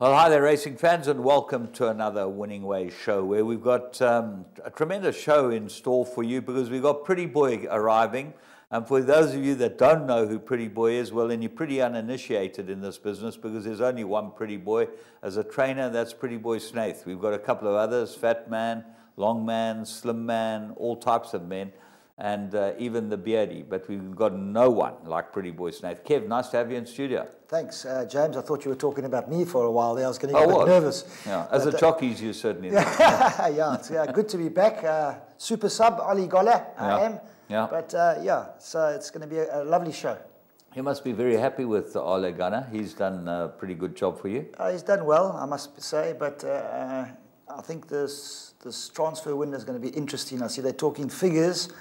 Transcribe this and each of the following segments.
Well, hi there, racing fans, and welcome to another Winning Ways show where we've got a tremendous show in store for you because we've got Pretty Boy arriving. And for those of you that don't know who Pretty Boy is, well, then you're pretty uninitiated in this business because there's only one Pretty Boy as a trainer, that's Pretty Boy Snaith. We've got a couple of others, Fat Man, Long Man, Slim Man, all types of men, and even the Beardy, but we've got no one like Pretty Boy Snaith. Kev, nice to have you in studio. Thanks, James. I thought you were talking about me for a while there. I was getting a bit nervous. Yeah, as a jockeys, you certainly know. Yeah, it's good to be back. Super sub, Ali Gola, I am. Yeah. But yeah, so it's going to be a lovely show. You must be very happy with Ole Gunnar. He's done a pretty good job for you. He's done well, I must say, but I think this transfer window is going to be interesting. I see they're talking figures.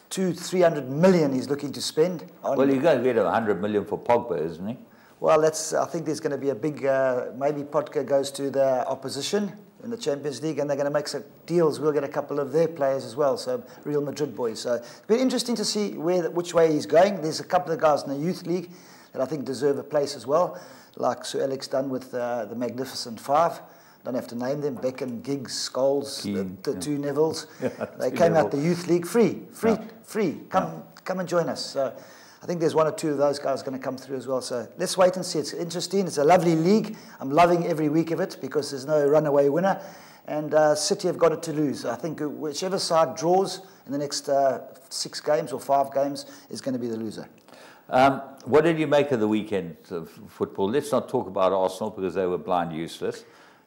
200-300 million he's looking to spend. Well, you're going to get 100 million for Pogba, isn't he? Well, I think there's going to be a big, maybe Pogba goes to the opposition in the Champions League and they're going to make some deals. We'll get a couple of their players as well, so Real Madrid boys. So it'll be interesting to see which way he's going. There's a couple of guys in the youth league that I think deserve a place as well, like Sir Alex done with the Magnificent Five. Don't have to name them, Beckham, Giggs, Scholes, the two Nevilles. They came out the youth league free. Come and join us. So I think there's one or two of those guys going to come through as well. So let's wait and see. It's interesting. It's a lovely league. I'm loving every week of it because there's no runaway winner. And City have got it to lose. I think whichever side draws in the next 6 games or 5 games is going to be the loser. What did you make of the weekend of football? Let's not talk about Arsenal because they were blind useless.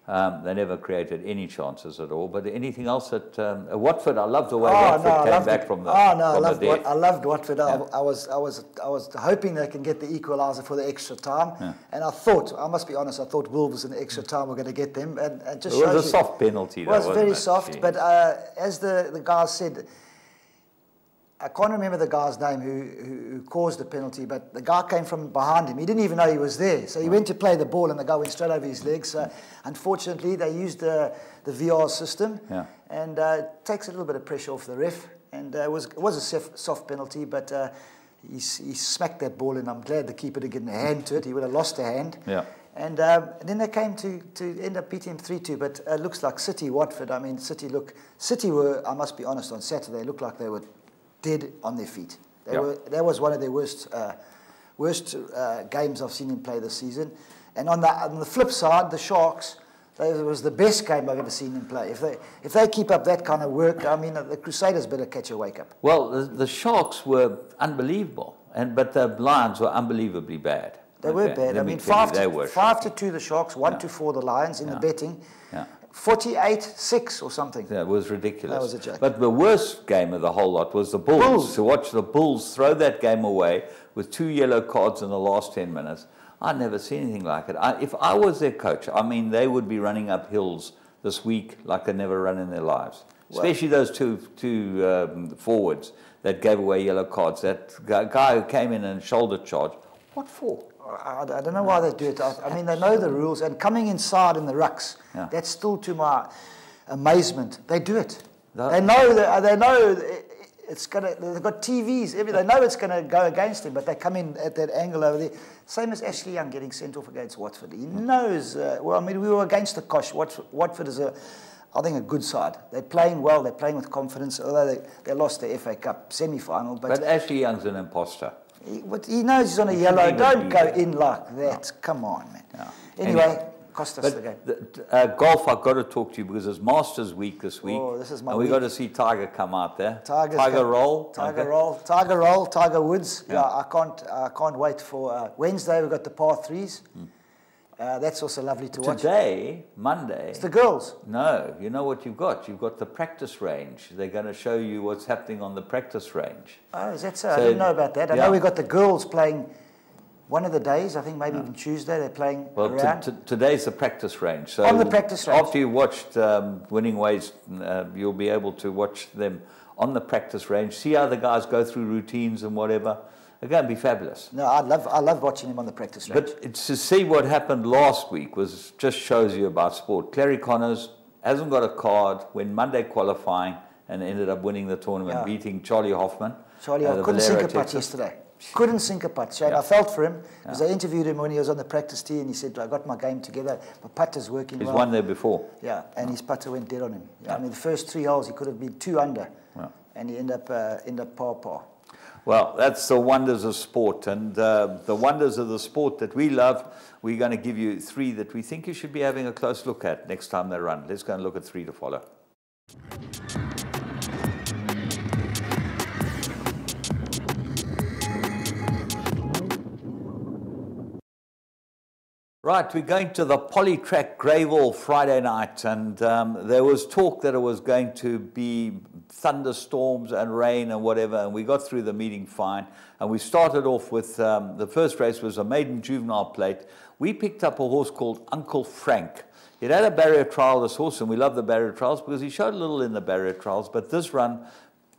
They never created any chances at all. But anything else at Watford? I love the way Watford came back from the dead. I loved Watford. Yeah. I was hoping they can get the equaliser for the extra time. Yeah. And I must be honest, I thought Wolves in the extra time were going to get them. And just it was a soft penalty. It was very soft. But as the guys said, I can't remember the guy's name who caused the penalty, but the guy came from behind him. He didn't even know he was there. So he went to play the ball and the guy went straight over his legs. So unfortunately, they used the VR system and it takes a little bit of pressure off the ref. And it was a soft penalty, but he smacked that ball and I'm glad the keeper didn't get a hand to it. He would have lost a hand. Yeah. And then they came to end up beating him 3-2, but it looks like City, Watford. I mean, City were, I must be honest, on Saturday, looked like they were dead on their feet. That was one of their worst games I've seen him play this season. And on the flip side, the Sharks, that was the best game I've ever seen them play. If they keep up that kind of work, I mean, the Crusaders better catch a wake up. Well, the Sharks were unbelievable, but the Lions were unbelievably bad. They were bad. I mean, 5-2 the Sharks, 1-4 the Lions in the betting. Yeah. 48-6 or something. Yeah, it was ridiculous. That was a joke. But the worst game of the whole lot was the Bulls. To watch the Bulls throw that game away with 2 yellow cards in the last 10 minutes. I'd never seen anything like it. If I was their coach, I mean, they would be running up hills this week like they never run in their lives. Especially those two forwards that gave away yellow cards. That guy who came in and shoulder charged. What for? I don't know why they do it. I mean, they know the rules, and coming inside in the rucks, that's still to my amazement. They do it. They know it's gonna. They've got TVs. They know it's going to go against him, but they come in at that angle over there. Same as Ashley Young getting sent off against Watford. He knows. Well, I mean, we were against the Kosh. Watford is I think, a good side. They're playing well. They're playing with confidence. Although they lost the FA Cup semi-final, but Ashley Young's an imposter. But he knows he's on a yellow. Don't go in like that. Come on, man. Yeah. Anyway, cost us the game. Golf, I've got to talk to you because it's Masters week this week. Oh, this is my week. And we've got to see Tiger come out there. Tiger Roll. Tiger Woods. Yeah, I can't wait for Wednesday. We've got the par 3s. That's also lovely to watch. Today, Monday. It's the girls. No, you know what you've got? You've got the practice range. They're going to show you what's happening on the practice range. Oh, is that so? I didn't know about that. I know we've got the girls playing one of the days. I think maybe even Tuesday they're playing around. Today's the practice range. So on the practice range. After you've watched Winning Ways, you'll be able to watch them on the practice range, see how the guys go through routines and whatever. They're going to be fabulous. No, I love watching him on the practice range. But to see what happened last week just shows you about sport. Clary Connors hasn't got a card, went Monday qualifying and ended up winning the tournament, beating Charlie Hoffman. Charlie, I couldn't sink a putt yesterday. Couldn't sink a putt. Shane, Yeah. I felt for him because I interviewed him when he was on the practice tee, and he said, I got my game together. My putt is working He's well. won there before. Yeah, and his putter went dead on him. Yeah, I mean, the first 3 holes, he could have been 2 under, and he ended up par. Well, that's the wonders of sport, and the wonders of the sport that we love. We're going to give you 3 that we think you should be having a close look at next time they run. Let's go and look at 3 to follow. Right, we're going to the Polytrack Greyville Friday night, and there was talk that it was going to be thunderstorms and rain and whatever, and we got through the meeting fine. And we started off with the first race was a maiden juvenile plate. We picked up a horse called Uncle Frank. He'd had a barrier trial, this horse, and we love the barrier trials because he showed a little in the barrier trials, but this run,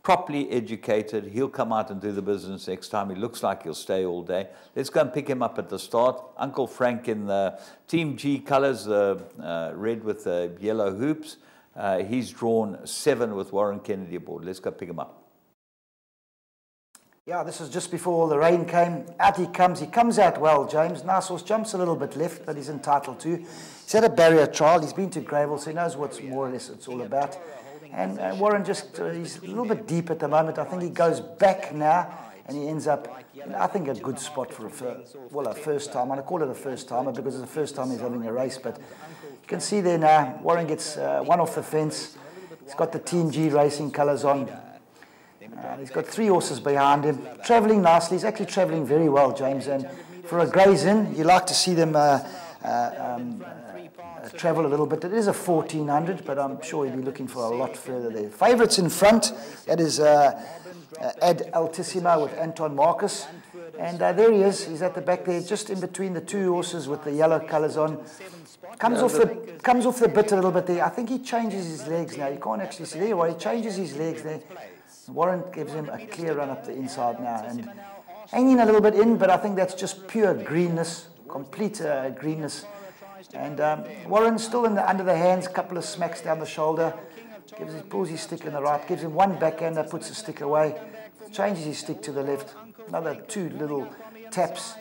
properly educated, he'll come out and do the business next time. He looks like he'll stay all day. Let's go and pick him up at the start. Uncle Frank in the Team G colours, the red with the yellow hoops. He's drawn 7 with Warren Kennedy aboard. Let's go pick him up. Yeah, this is just before the rain came. Out he comes. He comes out well, James. Nice horse, jumps a little bit left, but he's entitled to. He's had a barrier trial. He's been to Greyville, so he knows what's more or less it's all about. And Warren just, he's a little bit deep at the moment. I think he goes back now, and he ends up, I think, a good spot for a first time. I call it a first timer because it's the first time he's having a race. But you can see there now, Warren gets one off the fence. He's got the Team G racing colours on. He's got 3 horses behind him, travelling nicely. He's actually travelling very well, James. And for a Grays Inn, you like to see them travel a little bit. It is a 1400, but I'm sure he'll be looking for a lot further there. Favourites in front, that is Ad Altissima with Anton Marcus. And there he is. He's at the back there, just in between the 2 horses with the yellow colours on. Comes off the bit a little bit there. I think he changes his legs now. You can't actually see there. Well, he changes his legs there. Warren gives him a clear run up the inside now. And hanging a little bit in, but I think that's just pure greenness, complete greenness. And Warren's still under the hands, couple of smacks down the shoulder, pulls his stick in the right, gives him one backhander, puts the stick away, changes his stick to the left, another 2 little taps,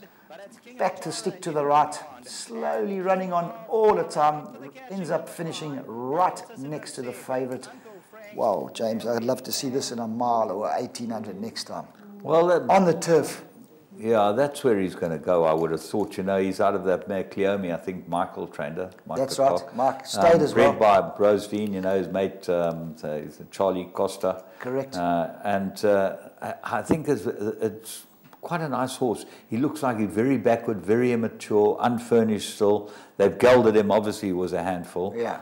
back to stick to the right, slowly running on all the time, ends up finishing right next to the favourite. Wow, James, I'd love to see this in a mile or 1800 next time. Well, on the turf. Yeah, that's where he's going to go, I would have thought. You know, he's out of that mare Cleome, I think Michael trained her. That's right, Mark stayed as well. Bred by Rose Dean, you know, his mate Charlie Costa. Correct. I think it's quite a nice horse. He looks like he's very backward, very immature, unfurnished still. They've gelded him, obviously he was a handful. Yeah.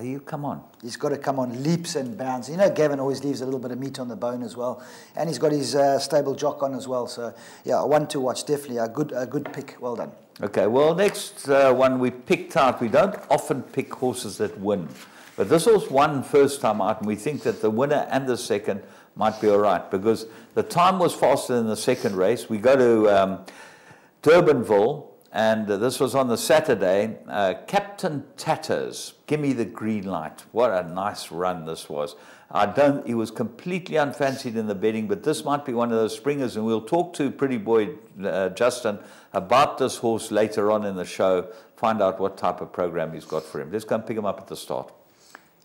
You come on. He's got to come on leaps and bounds. You know, Gavin always leaves a little bit of meat on the bone as well, and he's got his stable jock on as well. So, yeah, one to watch, definitely a good pick. Well done. Okay, well, next one we picked out. We don't often pick horses that win, but this horse won first time out, and we think that the winner and the second might be all right because the time was faster than the second race. We go to Durbanville. And this was on the Saturday. Captain Tatters, give me the green light. What a nice run this was. He was completely unfancied in the betting, but this might be one of those springers, and we'll talk to Pretty Boy Justin about this horse later on in the show, find out what type of program he's got for him. Let's go and pick him up at the start.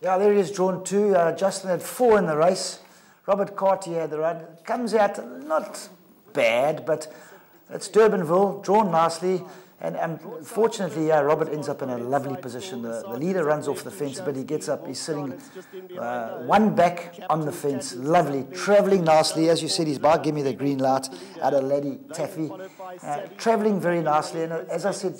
Yeah, there he is, drawn 2. Justin had 4 in the race. Robert Cartier had the run. Comes out not bad, but it's Durbanville, drawn nicely. And unfortunately, Robert ends up in a lovely position. The leader runs off the fence, but he gets up. He's sitting one back on the fence. Lovely. Travelling nicely. As you said, he's by Give Me the Green Light out of Laddie Taffy. Travelling very nicely. And as I said,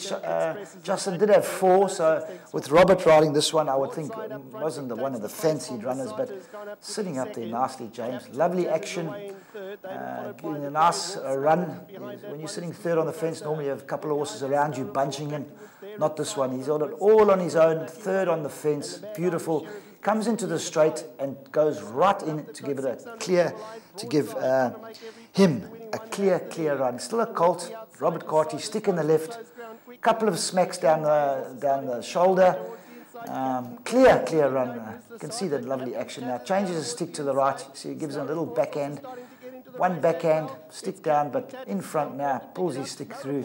Justin did have 4. So with Robert riding this one, I would think it wasn't one of the fancied runners, but sitting up there nicely, James. Lovely action. Giving a nice run. When you're sitting third on the fence, normally you have a couple of horses around you bunching him. Not this one. He's got it all on his own, third on the fence. Beautiful. Comes into the straight and goes right in to give it a clear, to give him a clear run. Still a colt. Robert Carty, stick in the left. Couple of smacks down the shoulder. Clear run. You can see that lovely action now. Changes his stick to the right. See, he gives him a little backhand. one backhand, stick down, but in front now, pulls his stick through.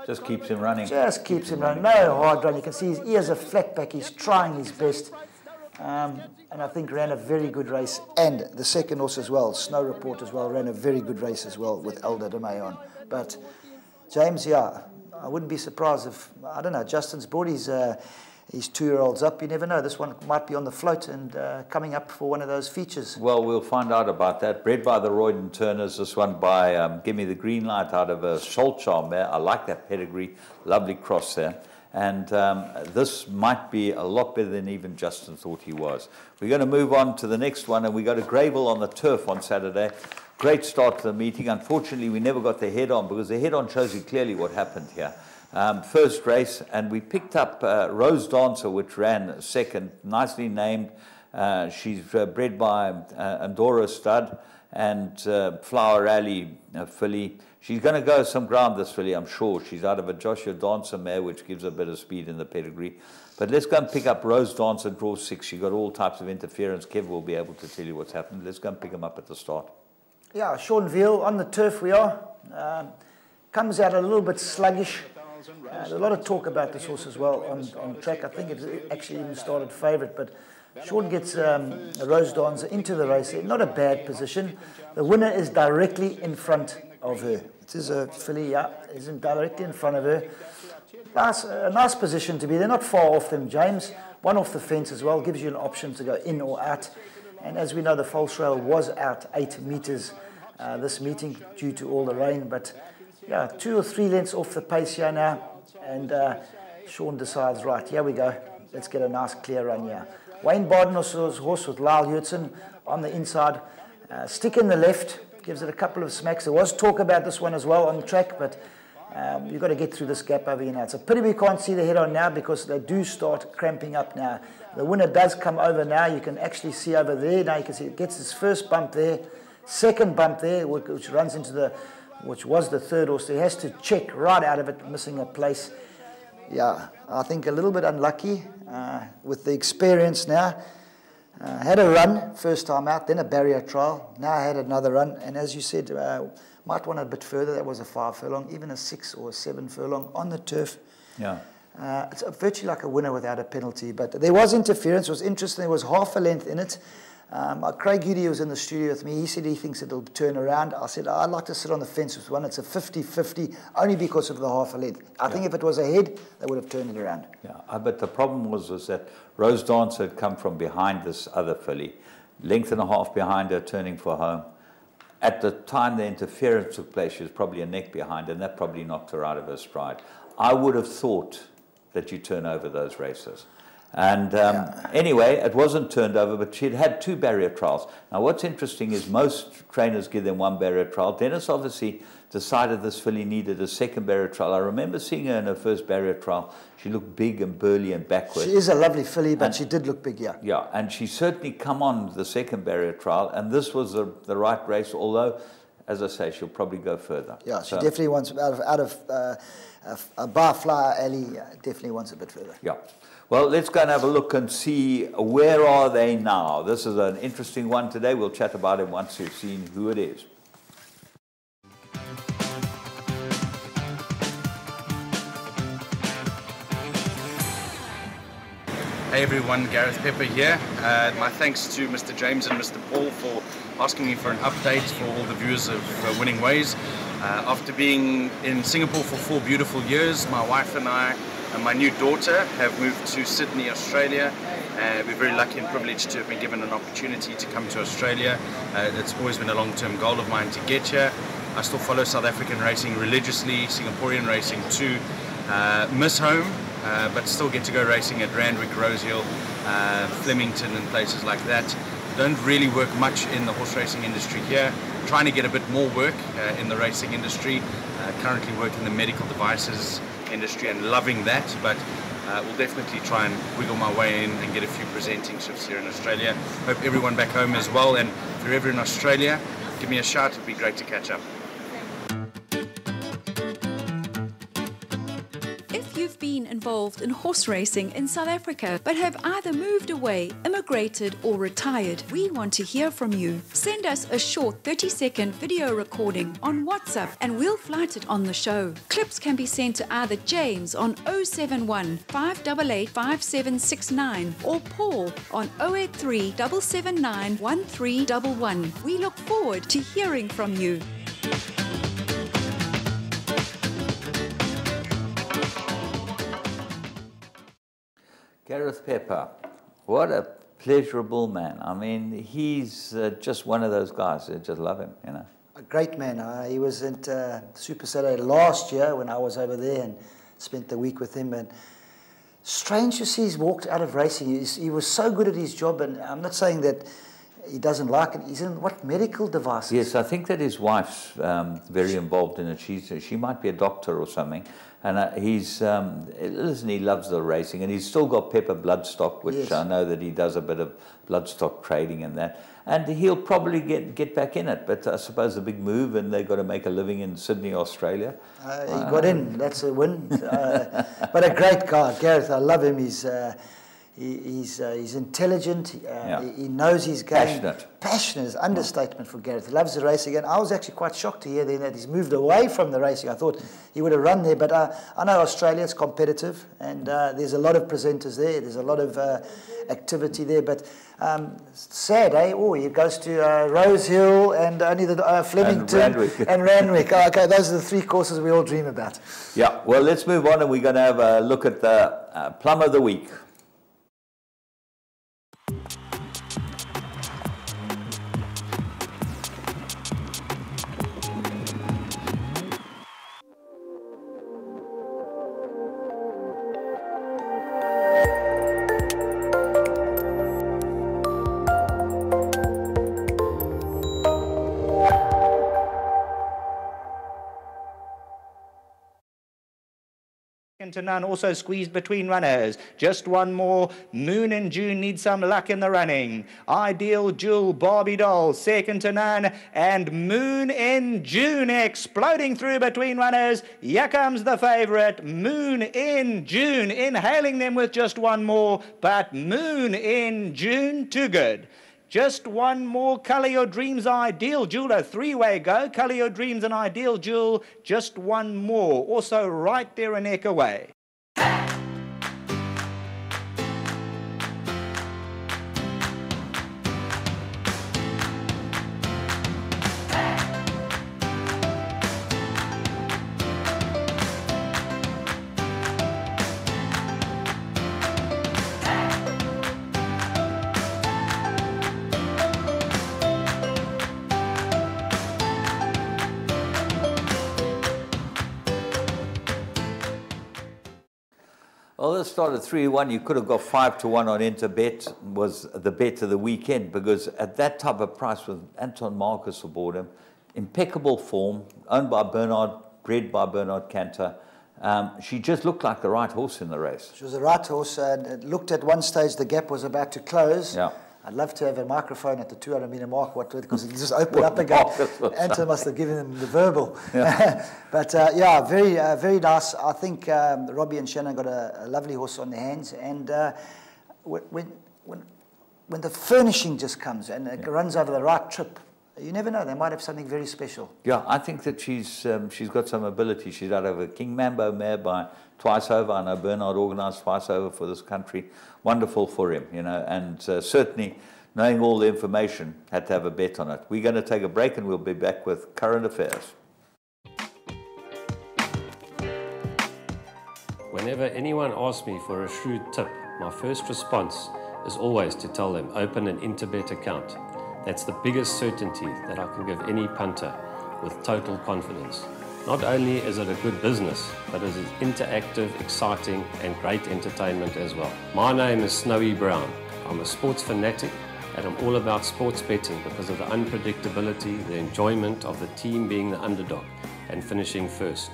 Just keeps him running. Just keeps him running. No hard run. You can see his ears are flat back. He's trying his best. And I think ran a very good race. And the second horse as well, Snow Report as well, ran a very good race as well with Elder de May on. But James, yeah, I wouldn't be surprised if, I don't know, Justin's brought his 2-year-olds up. You never know. This one might be on the float and coming up for one of those features. Well, we'll find out about that. Bred by the Royden Turners, this one by Give Me the Green Light out of a Solcharm there. I like that pedigree. Lovely cross there. And this might be a lot better than even Justin thought he was. We're going to move on to the next one, and we go to Greyville on the turf on Saturday. Great start to the meeting. Unfortunately, we never got the head-on, because the head-on shows you clearly what happened here. First race, and we picked up Rose Dancer, which ran second, nicely named. She's bred by Andorra Stud and Flower Alley filly. She's going to go some ground, this filly, I'm sure. She's out of a Joshua Dancer mare, which gives a bit of speed in the pedigree. But let's go and pick up Rose Dancer, draw 6. She got all types of interference. Kev will be able to tell you what's happened. Let's go and pick them up at the start. Yeah, Sean Veal on the turf we are. Comes out a little bit sluggish. There's a lot of talk about this horse as well on track. I think it actually even started favourite, but Sean gets Rose Dancer into the race. Not a bad position. The winner is directly in front of her. It is a filly, yeah, isn't directly in front of her. A nice position to be. They're not far off them, James. One off the fence as well, gives you an option to go in or out. And as we know, the false rail was out 8 metres this meeting due to all the rain, but yeah, 2 or 3 lengths off the pace here now, and Sean decides, right, here we go, let's get a nice clear run here. Wayne Barden's horse with Lyle Hurtson on the inside, stick in the left, gives it a couple of smacks. There was talk about this one as well on the track, but you've got to get through this gap over here now. It's a pity we can't see the head on now, because they do start cramping up now. The winner does come over now. You can actually see over there now. You can see it gets its first bump there, second bump there, which runs into the, which was the third horse. He has to check right out of it, missing a place. Yeah, I think a little bit unlucky with the experience now. Had a run first time out, then a barrier trial. Now I had another run, and as you said, might want a bit further. That was a 5 furlong, even a 6 or a 7 furlong on the turf. Yeah. It's virtually like a winner without a penalty, but there was interference. It was interesting. There was half a length in it. Craig Goody was in the studio with me. He said he thinks it'll turn around. I said, I'd like to sit on the fence with one. It's a 50-50, only because of the half a length. I think if it was ahead, they would have turned it around. Yeah, but the problem was that Rose Dancer had come from behind this other filly, length and a half behind her, turning for home. At the time the interference took place, she was probably a neck behind, and that probably knocked her out of her stride. I would have thought that you turn over those races. And anyway, it wasn't turned over, but she'd had 2 barrier trials. Now, what's interesting is most trainers give them 1 barrier trial. Dennis obviously decided this filly needed a second barrier trial. I remember seeing her in her first barrier trial. She looked big and burly and backward. She is a lovely filly, but she did look big, yeah. Yeah, and she certainly come on the second barrier trial, and this was the right race, although, as I say, she'll probably go further. Yeah, she definitely wants, out of a bar Flower Alley, definitely wants a bit further. Yeah. Well, let's go and have a look and see where are they now. This is an interesting one today. We'll chat about it once you've seen who it is. Hey everyone, Gareth Pepper here. My thanks to Mr. James and Mr. Paul for asking me for an update for all the viewers of Winning Ways. After being in Singapore for 4 beautiful years, my wife and I and my new daughter have moved to Sydney, Australia. We're very lucky and privileged to have been given an opportunity to come to Australia. It's always been a long-term goal of mine to get here. I still follow South African racing religiously, Singaporean racing too. Miss home, but still get to go racing at Randwick, Rosehill, Flemington and places like that. Don't really work much in the horse racing industry here. Trying to get a bit more work in the racing industry. Currently work in the medical devices industry and loving that, but we'll definitely try and wiggle my way in and get a few presenting shifts here in Australia. Hope everyone back home as well, and if you're ever in Australia, give me a shout. It'd be great to catch up. If you've been been involved in horse racing in South Africa but have either moved away, immigrated or retired, we want to hear from you. Send us a short 30-second video recording on WhatsApp and we'll flight it on the show. Clips can be sent to either James on 071 588 5769 or Paul on 083 779 1311. We look forward to hearing from you. Gareth Pepper, what a pleasurable man. I mean, he's just one of those guys. I just love him, you know. A great man. He was at Super Saturday last year when I was over there and spent the week with him. And strange to see he's walked out of racing. He was so good at his job, and I'm not saying that he doesn't like it. He's in what, medical devices? Yes, I think that his wife's very involved in it. She might be a doctor or something. And listen, he loves the racing, and he's still got Pepper Bloodstock, which yes. I know that he does a bit of bloodstock trading and that. And he'll probably get back in it. But I suppose a big move, and they've got to make a living in Sydney, Australia. He got in. That's a win. But a great guy, Gareth. I love him. He's intelligent. He knows his game. Passionate is understatement for Gareth. He loves the racing. And I was actually quite shocked to hear then that he's moved away from the racing. I thought he would have run there. But I know Australia is competitive, and there's a lot of presenters there. There's a lot of activity there. But sad, eh? Oh, he goes to Rosehill and only the Flemington and Randwick. Oh, okay, those are the three courses we all dream about. Yeah, well, let's move on, and we're going to have a look at the Plum of the Week. To none, also squeezed between runners. Just one more. Moon in June needs some luck in the running. Ideal Jewel, Barbie Doll, second to none. And Moon in June exploding through between runners. Here comes the favourite, Moon in June, inhaling them with just one more. But Moon in June, too good. Just one more. Colour Your Dreams, Ideal Jewel, a three-way go. Colour Your Dreams and Ideal Jewel, just one more. Also right there a neck away. Well, this started 3-1. You could have got 5-1 on Interbet, was the bet of the weekend, because at that type of price with Anton Marcus aboard him, impeccable form, owned by Bernard, bred by Bernard Cantor. She just looked like the right horse in the race. She was the right horse, and it looked at one stage the gap was about to close. Yeah. I'd love to have a microphone at the 200-metre mark, because it just opened up again. Anton must have given him the verbal. Yeah. But yeah, very nice. I think Robbie and Shannon got a lovely horse on their hands. And when the furnishing just comes and it runs over the right trip, you never know. They might have something very special. Yeah, I think that she's got some ability. She's out of a King Mambo mare by twice over. I know Bernard organised twice over for this country. Wonderful for him, you know, and certainly knowing all the information, had to have a bet on it. We're going to take a break and we'll be back with current affairs. Whenever anyone asks me for a shrewd tip, my first response is always to tell them, open an Interbet account. That's the biggest certainty that I can give any punter with total confidence. Not only is it a good business, but it is interactive, exciting, and great entertainment as well. My name is Snowy Brown. I'm a sports fanatic, and I'm all about sports betting because of the unpredictability, the enjoyment of the team being the underdog and finishing first,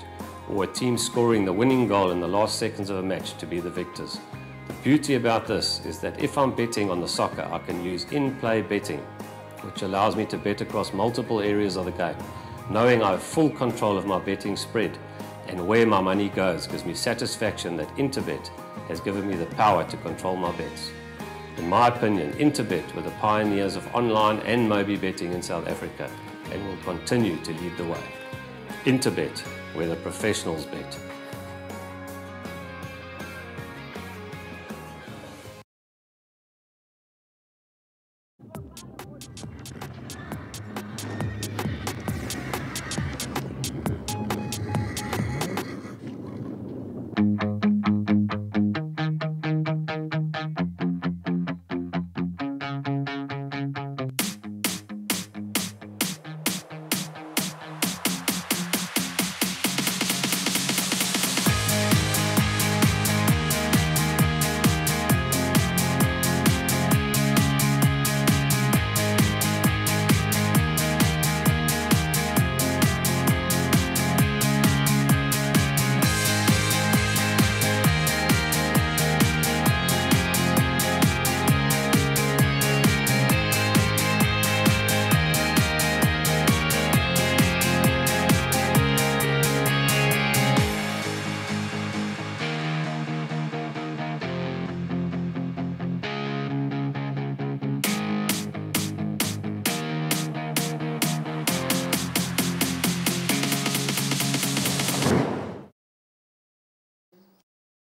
or a team scoring the winning goal in the last seconds of a match to be the victors. The beauty about this is that if I'm betting on the soccer, I can use in-play betting, which allows me to bet across multiple areas of the game, knowing I have full control of my betting spread And where my money goes gives me satisfaction that Interbet has given me the power to control my bets. In my opinion, Interbet were the pioneers of online and Mobi betting in South Africa and will continue to lead the way. Interbet, where the professionals bet.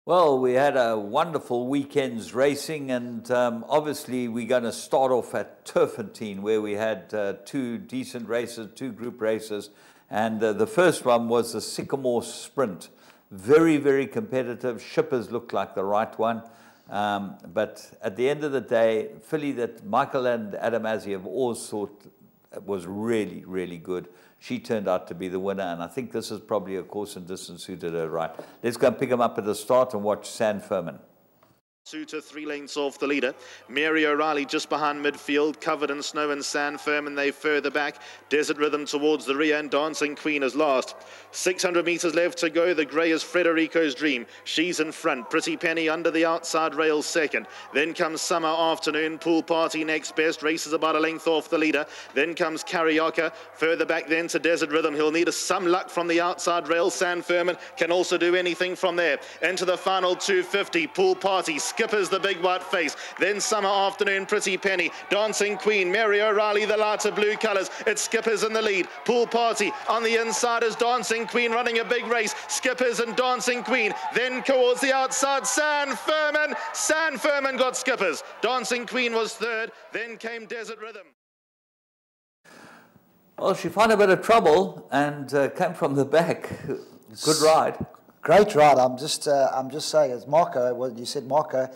Well, we had a wonderful weekend's racing, and obviously we're going to start off at Turfentine, where we had two decent races, two group races, and the first one was the Sycamore Sprint. Very, very competitive. Shippers looked like the right one, but at the end of the day, filly that Michael and Adam Azzi have always thought was really, really good. She turned out to be the winner, and I think this is probably a course and distance suited her right. Let's go and pick them up at the start and watch San Furman. Suter 3 lengths off the leader. Mary O'Reilly just behind midfield, covered in snow and sand firm, and they further back. Desert Rhythm towards the rear, and Dancing Queen is last. 600 metres left to go. The grey is Frederico's Dream. She's in front. Pretty Penny under the outside rail second. Then comes Summer Afternoon. Pool Party next best. Races about a length off the leader. Then comes Carioca. Further back then to Desert Rhythm. He'll need some luck from the outside rail. San Furman can also do anything from there. Into the final 250. Pool Party. Skippers the big white face. Then Summer Afternoon, Pretty Penny. Dancing Queen, Mary O'Reilly, the lighter blue colours. It's Skippers in the lead. Pool Party on the inside is Dancing Queen running a big race. Skippers and Dancing Queen. Then towards the outside, San Furman. San Furman got Skippers. Dancing Queen was third. Then came Desert Rhythm. Well, she found a bit of trouble and came from the back. Good ride. Great ride. I'm just saying, as Marco, well, you said Marco,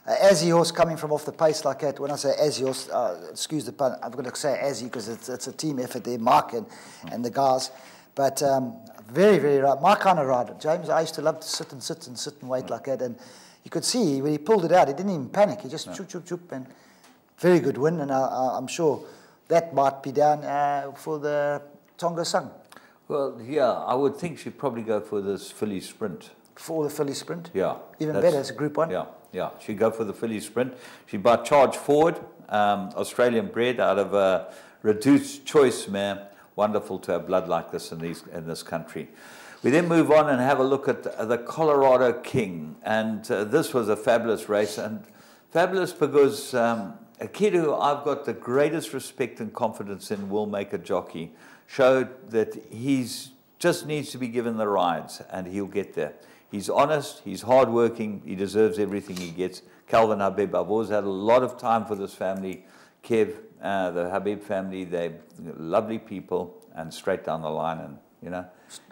Azzy horse coming from off the pace like that. When I say Azzy horse, excuse the pun, I'm going to say Azzy because it's a team effort there, Mark and the guys. But very, very right. My kind of ride. James, I used to love to sit and wait like that. And you could see when he pulled it out, he didn't even panic. He just choop, choop, choop, and very good win. And I'm sure that might be down for the Tonga Sung. Well, yeah, I would think she'd probably go for this filly sprint. For the filly sprint? Yeah. Even better, it's a Group 1? Yeah, she'd go for the filly sprint. She'd buy Charge Forward, Australian bred out of a reduced choice mare. Wonderful to have blood like this in this country. We then move on and have a look at the Colorado King. And this was a fabulous race. And fabulous because a kid who I've got the greatest respect and confidence in will make a jockey. Showed that he's just needs to be given the rides and he'll get there. He's honest, he's hardworking, he deserves everything he gets. Calvin Habib, I've always had a lot of time for this family. Kev, the Habib family, they're lovely people and straight down the line, and you know,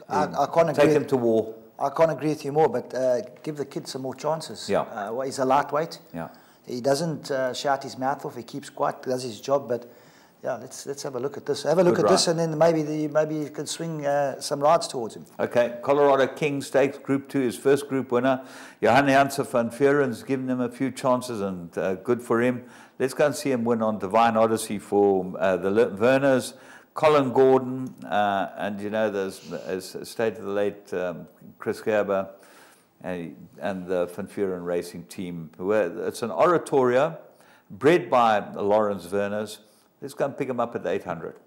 I can't agree. Take him to war. I can't agree with you more, but give the kid some more chances. Yeah. Well, he's a lightweight. Yeah. He doesn't shout his mouth off. He keeps quiet, does his job, but yeah, let's have a look at this. Have a look at this, and then maybe you can swing some rides towards him. Okay, Colorado King Stakes, Group 2, his first group winner. Johan Janssen van Vuuren's given him a few chances, and good for him. Let's go and see him win on Divine Odyssey for the Werners. Colin Gordon, and you know, there's State of the Late Chris Gerber and the Van Vuuren Racing team. It's an oratorio bred by Lawrence Werners. Let's go and pick him up at 800.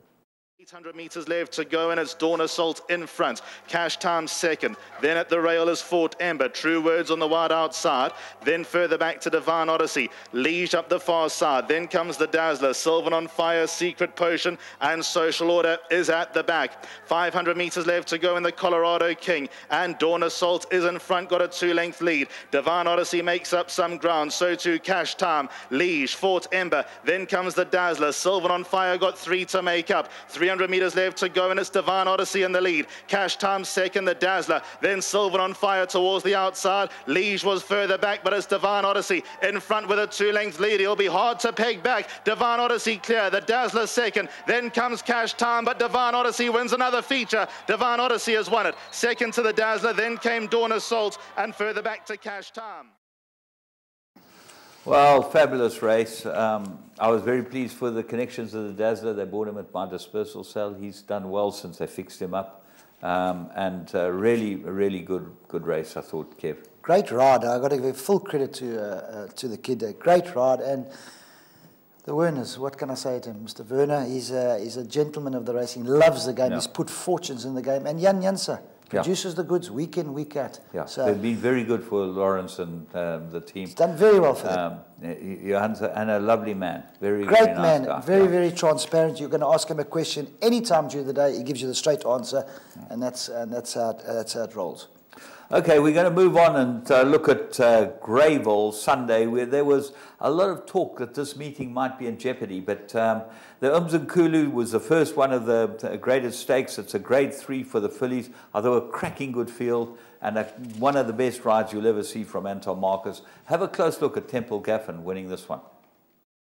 800 metres left to go, and it's Dawn Assault in front. Cash Time second. Then at the rail is Fort Ember. True Words on the wide outside. Then further back to Divine Odyssey. Liege up the far side. Then comes the Dazzler. Sylvan on Fire, Secret Potion, and Social Order is at the back. 500 metres left to go in the Colorado King. And Dawn Assault is in front, got a 2-length lead. Divine Odyssey makes up some ground. So too Cash Time. Liege, Fort Ember. Then comes the Dazzler. Sylvan on Fire got 3 to make up. 300 metres left to go, and it's Divine Odyssey in the lead. Cash Time second, the Dazzler. Then Sylvan on Fire towards the outside. Liege was further back, but it's Divine Odyssey in front with a 2-length lead. He'll be hard to peg back. Divine Odyssey clear. The Dazzler second. Then comes Cash Time, but Divine Odyssey wins another feature. Divine Odyssey has won it. Second to the Dazzler. Then came Dawn Assault, and further back to Cash Time. Well, fabulous race. I was very pleased for the connections of the Dazzler. They bought him at my dispersal sale. He's done well since they fixed him up. And really good race, I thought, Kev. Great ride. I've got to give full credit to the kid there. Great ride. And the Werners, what can I say to him? Mr. Werner, he's a gentleman of the racing. He loves the game. Yeah. He's put fortunes in the game. And Jan Janse produces the goods week in, week out. Yeah, so they've been very good for Lawrence and the team. He's done very well for them. And a lovely man. Very man. Nice guy. Very transparent. You're going to ask him a question any time during the day. He gives you the straight answer, and that's how it rolls. Okay, we're going to move on and look at Greyville Sunday, where there was a lot of talk that this meeting might be in jeopardy. But the Umzinkulu was the first one of the graded stakes. It's a grade 3 for the fillies. Although a cracking good field and one of the best rides you'll ever see from Anton Marcus. Have a close look at Temple Gaffin winning this one.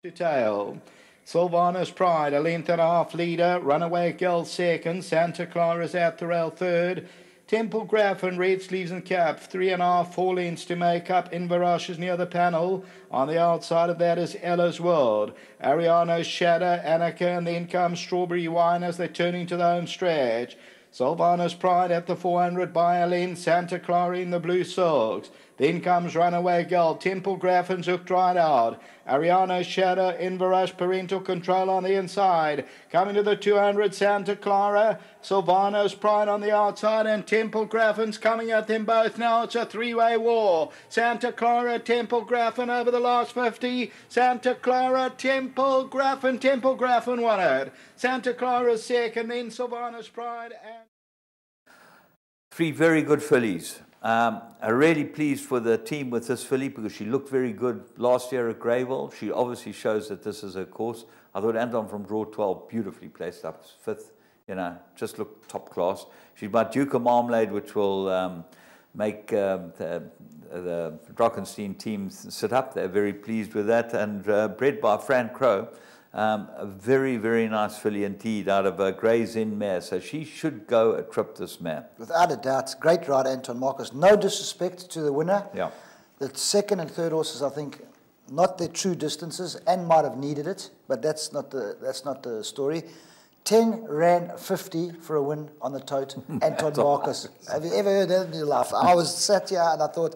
To tail. Sylvanas Pride, a length and a half leader. Runaway Girl second. Santa Clara's at the rail third. Temple Gaffin, red sleeves and cap, 3.5, 4 lengths to make up. Inverrush is near the panel. On the outside of that is Ella's World. Ariano's Shadow, Annika, and then comes Strawberry Wine as they turn into the home stretch. Sylvanas Pride at the 400 by a length. Santa Clara in the blue silks. Then comes Runaway Girl. Temple Graffin's hooked right out. Ariano's Shadow, Inverrush, Parental Control on the inside. Coming to the 200, Santa Clara. Sylvanas Pride on the outside, and Temple Graffin's coming at them both now. It's a three-way war. Santa Clara, Temple Graffin over the last 50. Santa Clara, Temple Graffin. Temple Graffin won it. Santa Clara's second, then Sylvanas Pride. And 3 very good fillies. I'm really pleased for the team with this filly because she looked very good last year at Greyville. She obviously shows that this is her course. I thought Anton from draw 12 beautifully placed up 5th. You know, just looked top class. She's by Duke of Marmalade, which will make the Drockenstein team sit up. They're very pleased with that. And bred by Fran Crow. A very nice filly indeed out of a Gray's Inn mare. So she should go a trip, this mare. Without a doubt. Great ride, Anton Marcus. No disrespect to the winner. Yeah. The second and third horses, I think, not their true distances and might have needed it, but that's not the story. 10 Rand 50 for a win on the tote, Anton Marcus. Have you ever heard that in your life? I was sat here and I thought,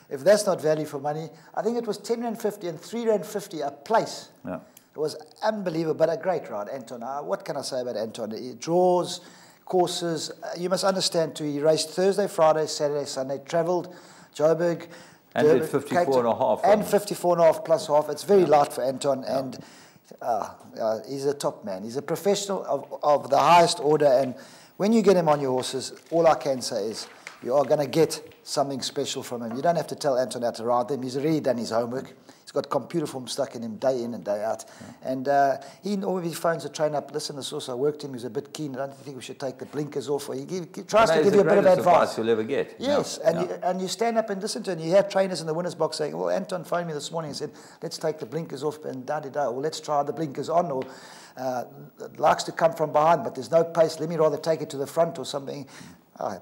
if that's not value for money, I think it was 10 Rand 50 and 3 Rand 50 a place. Yeah. It was unbelievable, but a great ride, Anton. What can I say about Anton? He draws, courses. You must understand too, he raced Thursday, Friday, Saturday, Sunday, travelled, Joburg, and did 54.5. And 54.5 plus half. It's very light for Anton, and he's a top man. He's a professional of the highest order, and when you get him on your horses, all I can say is you are going to get something special from him. You don't have to tell Anton how to ride them. He's already done his homework. He's got computer form stuck in him day in and day out. Yeah. And he always phones the trainer up. Listen, this also worked him. He's a bit keen. I don't think we should take the blinkers off. Or he tries to give you a bit of advice. You'll ever get. Yes, and you stand up and listen to him. You have trainers in the winner's box saying, well, Anton phoned me this morning and said, let's take the blinkers off and da-da-da, or let's try the blinkers on, or likes to come from behind, but there's no pace. Let me rather take it to the front or something.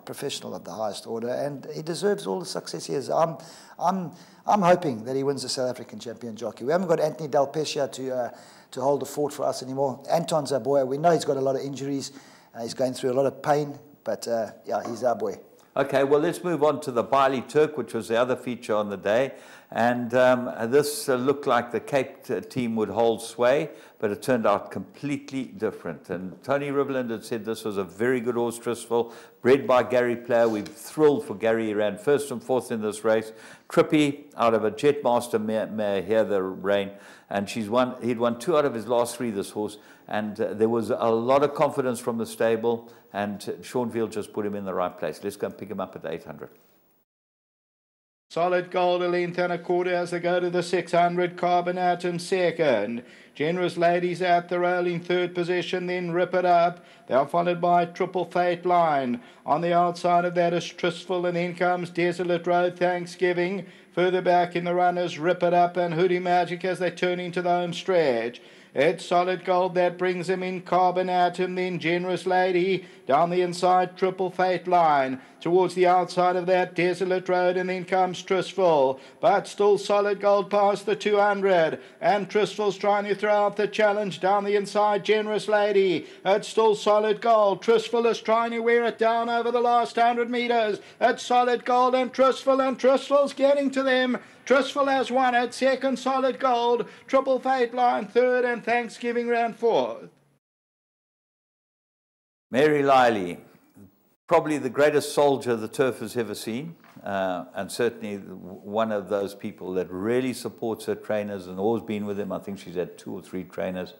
Professional of the highest order, and he deserves all the success he has. I'm hoping that he wins the South African champion jockey. We haven't got Anthony Del Pescia to hold the fort for us anymore. Anton's our boy. We know he's got a lot of injuries. He's going through a lot of pain, but yeah, he's our boy. Okay, well, let's move on to the Bailey Turk, which was the other feature on the day. And this looked like the Cape team would hold sway, but it turned out completely different. And Tony Riverland had said this was a very good horse, Tristful, bred by Gary Player. We're thrilled for Gary. He ran first and fourth in this race. Trippy, out of a Jetmaster mare here, the rain. And he'd won 2 out of his last 3, this horse. And there was a lot of confidence from the stable. And Sean Veal just put him in the right place. Let's go and pick him up at 800. Solid Gold, a length and a quarter as they go to the 600. Carbon Atom second. Generous Ladies at the rolling third position, then Rip It Up. They are followed by Triple Fate Line. On the outside of that is Tristful, and then comes Desolate Road Thanksgiving. Further back in the runners, Rip It Up and Hoodie Magic as they turn into the home stretch. It's Solid Gold that brings him in. Carbon Atom, then Generous Lady. Down the inside, Triple Fate Line. Towards the outside of that, Desolate Road, and then comes Tristful. But still Solid Gold past the 200. And Tristful's trying to throw out the challenge. Down the inside, Generous Lady. It's still Solid Gold. Tristful is trying to wear it down over the last 100 metres. It's Solid Gold and Tristful's getting to them. Tristful has won it. Second, Solid Gold. Triple Fate Line third, and Thanksgiving ran fourth. Mary Liley, probably the greatest soldier the turf has ever seen, and certainly one of those people that really supports her trainers and always been with them. I think she's had 2 or 3 trainers,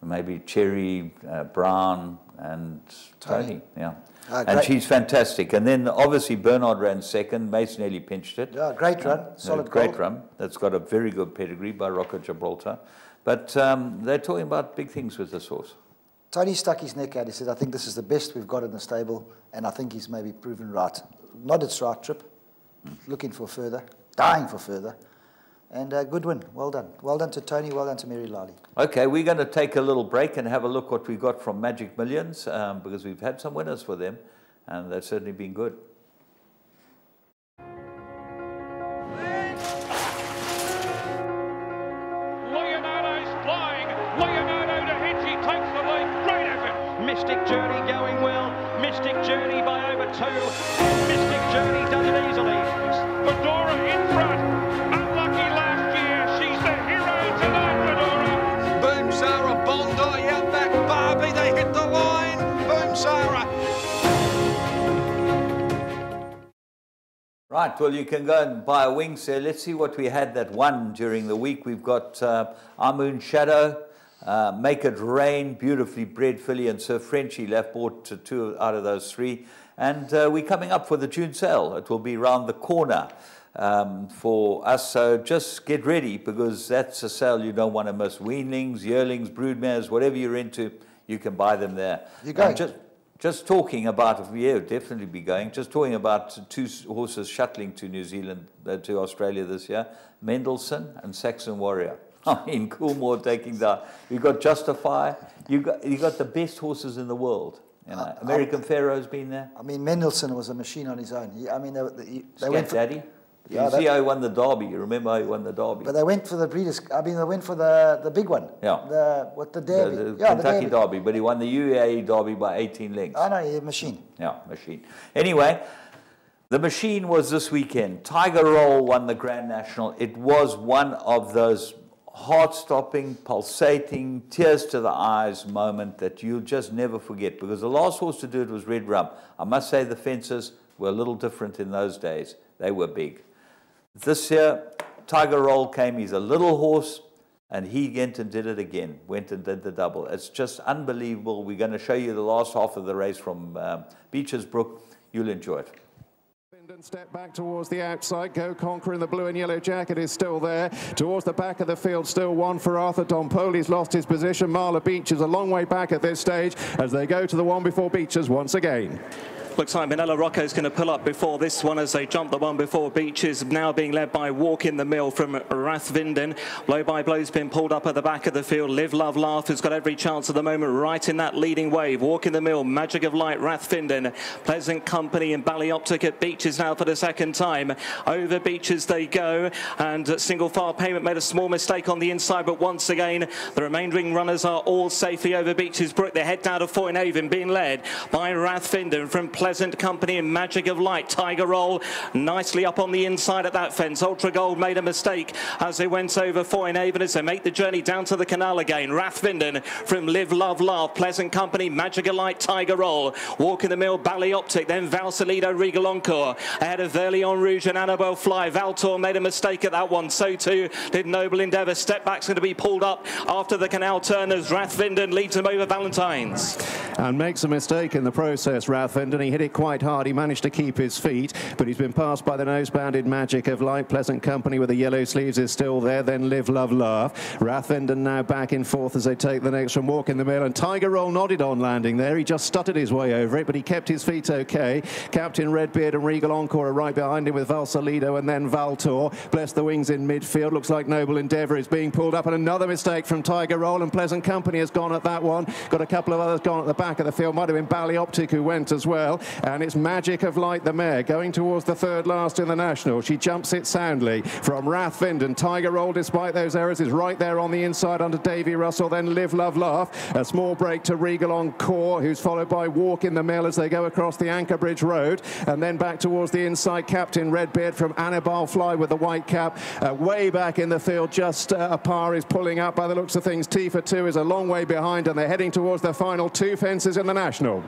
maybe Cherry, Brown, and Tony. Yeah. And she's fantastic. And then obviously Bernard ran second. Mace nearly pinched it. Yeah, great run. Solid great run. That's got a very good pedigree by Rocket Gibraltar. But they're talking about big things with this horse. Tony stuck his neck out. He said, I think this is the best we've got in the stable, and I think he's maybe proven right. Not its right trip. Looking for further. Dying for further. And a good win. Well done. Well done to Tony. Well done to Mary Liley. Okay, we're going to take a little break and have a look what we got from Magic Millions, because we've had some winners for them, and they've certainly been good. Leonardo's flying. Leonardo to Hitchy takes the lead. Great effort. Mystic Journey going well. Mystic Journey by over 2. Mystic Journey does it easily. Fedora in front. Unlucky last year. She's the hero tonight, Fedora. Boom Sarah Bondi out back. Barbie, they hit the line. Boom Sarah. Right, well, you can go and buy a wing set. Let's see what we had that won during the week. We've got Our Moon Shadow, Make It Rain, beautifully bred filly, and Sir Frenchy left bought 2 out of those 3. And we're coming up for the June sale. It will be round the corner for us. So just get ready, because that's a sale you don't want to miss. Weanlings, yearlings, broodmares, whatever you're into, you can buy them there. You go. Just talking about, yeah, definitely be going. Just talking about 2 horses shuttling to New Zealand, to Australia this year, Mendelssohn and Saxon Warrior. I mean, Coolmore taking down. You've got Justify. You got the best horses in the world. You know, American Pharaoh's been there. I mean, Mendelssohn was a machine on his own. I mean, they went for Daddy. You see how he won the Derby. You remember how he won the Derby. But they went for the breeders. I mean, they went for the big one. Yeah. The Derby. The Kentucky Derby. But he won the UAE Derby by 18 lengths. I know, a machine. Yeah, machine. Anyway, the machine was this weekend. Tiger Roll won the Grand National. It was one of those heart-stopping, pulsating, tears to the eyes moment that you'll just never forget, because the last horse to do it was Red Rum. I must say the fences were a little different in those days. They were big. This year, Tiger Roll came. He's a little horse, and he went and did it again, went and did the double. It's just unbelievable. We're going to show you the last half of the race from Beecher's Brook. You'll enjoy it. Step back towards the outside. Go Conquer in the blue and yellow jacket is still there. Towards the back of the field, still 1 for Arthur Dompoli's lost his position. Marla Beecher's a long way back at this stage as they go to the 1 before Beecher's once again. Looks like Manella Rocco's going to pull up before this one as they jump the 1 before Beeches, now being led by Walk in the Mill from Rathvinden. Blow by Blow's been pulled up at the back of the field. Live, Love, Laugh has got every chance at the moment right in that leading wave. Walk in the Mill, Magic of Light, Rathvinden. Pleasant Company and Ballyoptic at Beeches now for the 2nd time. Over Beeches they go, and Single File Payment made a small mistake on the inside, but once again the remaining runners are all safely over Beeches Brook. They head down to Foynhaven, being led by Rathvinden from Pleasant Company and Magic of Light. Tiger Roll nicely up on the inside at that fence. Ultra Gold made a mistake as they went over Foyne-Avon as they make the journey down to the canal again. Rathvinden from Live, Love, Laugh. Pleasant Company, Magic of Light, Tiger Roll. Walk in the Mill, Ballyoptic, then Valsalido, Regal Encore. Ahead of Verlion Rouge and Annabelle Fly. Valtor made a mistake at that one. So too did Noble Endeavour. Step back's going to be pulled up after the canal turn as Rathvinden leads him over Valentine's. And makes a mistake in the process, Rathvinden. He hit it quite hard. He managed to keep his feet, but he's been passed by the nose-banded Magic of Light. Pleasant Company with the yellow sleeves is still there. Then Live, Love, Laugh. Rathvinden now back in fourth as they take the next from Walk in the Mill. And Tiger Roll nodded on landing there. He just stuttered his way over it, but he kept his feet okay. Captain Redbeard and Regal Encore are right behind him with Valsalido and then Valtor. Bless the wings in midfield. Looks like Noble Endeavour is being pulled up. And another mistake from Tiger Roll, and Pleasant Company has gone at that one. Got a couple of others gone at the back of the field. Might have been Ballyoptic who went as well. And it's Magic of Light, the mare, going towards the third last in the National. She jumps it soundly from Rathvinden. Tiger Roll, despite those errors, is right there on the inside under Davy Russell. Then Live, Love, Laugh. A small break to Regal Encore, who's followed by Walk in the Mill as they go across the Anchor Bridge Road. And then back towards the inside, Captain Redbeard from Annabelle Fly with the white cap. Way back in the field, just a par is pulling up by the looks of things. T for 2 is a long way behind, and they're heading towards the final two fences in the National.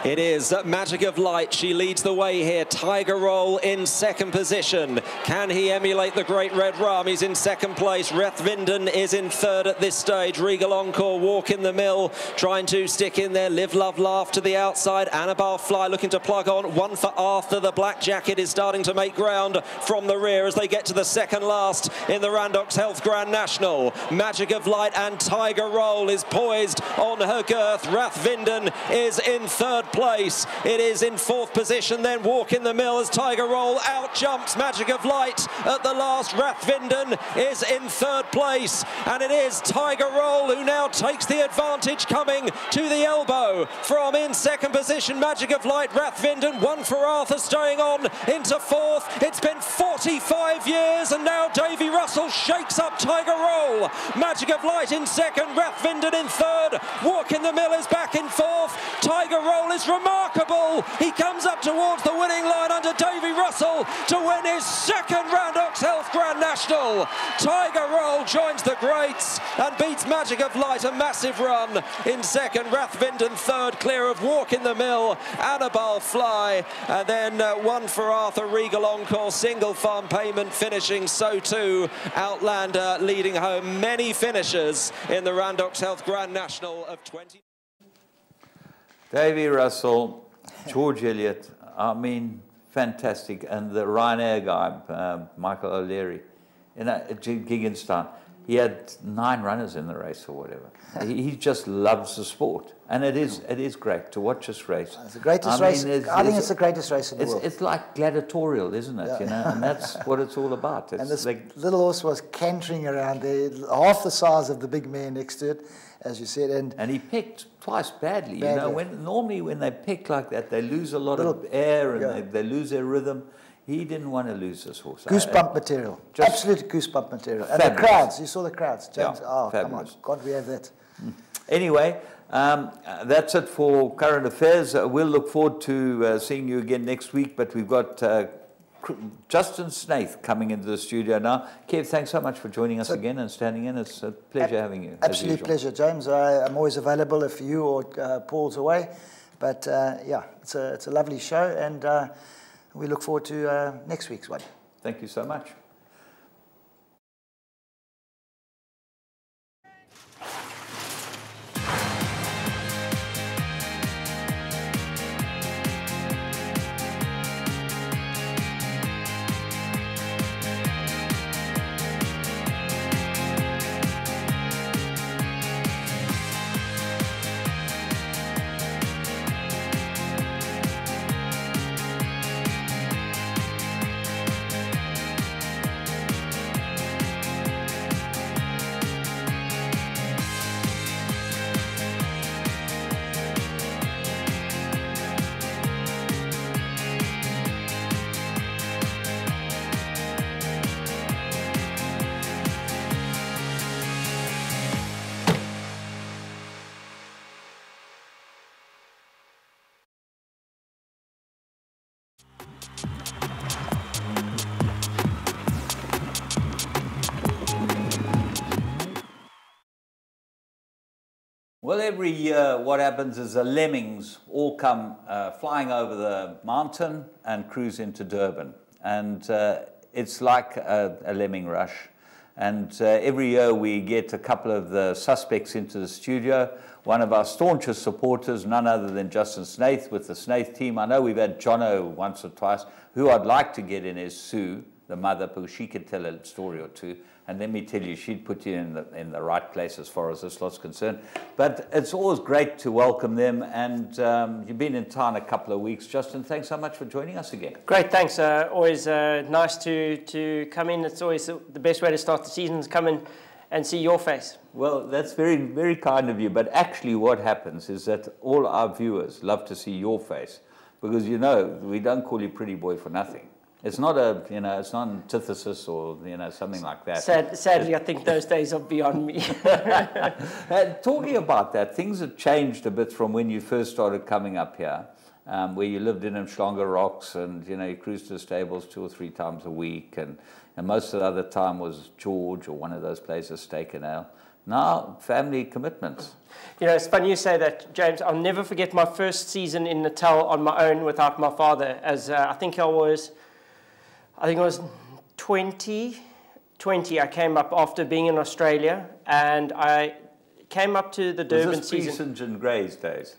It is Magic of Light. She leads the way here. Tiger Roll in second position. Can he emulate the Great Red Rum? He's in second place. Rathvinden is in third at this stage. Regal Encore, Walk in the Mill, trying to stick in there. Live, Love, Laugh to the outside. Annabelle Fly looking to plug on. One for Arthur. The black jacket is starting to make ground from the rear as they get to the second last in the Randox Health Grand National. Magic of Light and Tiger Roll is poised on her girth. Rathvinden is in third place. It is in fourth position. Then Walk in the Mill as Tiger Roll out jumps Magic of Light at the last. Rathvinden is in third place, and it is Tiger Roll who now takes the advantage, coming to the elbow from in second position. Magic of Light, Rathvinden, one for Arthur, staying on into fourth. It's been 45 years, and now Davy Russell shakes up Tiger Roll. Magic of Light in second, Rathvinden in third. Walk in the Mill is back in fourth. Tiger Roll is remarkable. He comes up towards the winning line under Davy Russell to win his second Randox Health Grand National. Tiger Roll joins the greats and beats Magic of Light, a massive run in second. Rathvinden third, clear of Walk in the Mill, Annabelle Fly, and then one for Arthur. Regal Encore, single farm payment finishing. So too Outlander leading home many finishers in the Randox Health Grand National of 20. Davy Russell, George Elliott, I mean, fantastic. And the Ryanair guy, Michael O'Leary, Gigginstein, he had 9 runners in the race or whatever. He just loves the sport. And it is great to watch this race. It's the greatest race. I think it's the greatest race in the world. It's like gladiatorial, isn't it? Yeah. You know, and that's what it's all about. And this little horse was cantering around there, half the size of the big mare next to it, as you said. And he picked twice badly. You know, normally when they pick like that, they lose a lot of air and they lose their rhythm. He didn't want to lose this horse. Goosebump material. Absolute goosebump material. And the crowds, you saw the crowds. James, come on, God, we have that. Anyway, that's it for current affairs. We'll look forward to seeing you again next week, but we've got Justin Snaith coming into the studio now. Kev, thanks so much for joining us again and standing in. It's a pleasure having you. Absolute pleasure, James. I'm always available if you or Paul's away. But yeah, it's a lovely show, and we look forward to next week's one. Thank you so much. Well, every year what happens is the lemmings all come flying over the mountain and cruise into Durban. And it's like a lemming rush. And every year we get a couple of the suspects into the studio. One of our staunchest supporters, none other than Justin Snaith with the Snaith team. I know we've had Jono once or twice. Who I'd like to get in is Sue, the mother, because she could tell a story or two. And let me tell you, she'd put you in the right place as far as this lot's concerned. But it's always great to welcome them. And you've been in town a couple of weeks. Justin, thanks so much for joining us again. Great, thanks. Always nice to come in. It's always the best way to start the season is come in and see your face. Well, that's very, very kind of you. But actually what happens is that all our viewers love to see your face. Because, you know, we don't call you pretty boy for nothing. It's not a, you know, it's not an antithesis or, you know, something like that. Sadly, I think those days are beyond me. Talking about that, things have changed a bit from when you first started coming up here, where you lived in Umhlanga Rocks and, you know, you cruised to the stables 2 or 3 times a week. And most of the other time was George or one of those places, Steak and Ale. Now, family commitments. You know, it's funny you say that, James. I'll never forget my first season in Natal on my own without my father. As I think I was 20. I came up after being in Australia, and I came up to the Durban season. Was this pre-St. John Gray's days?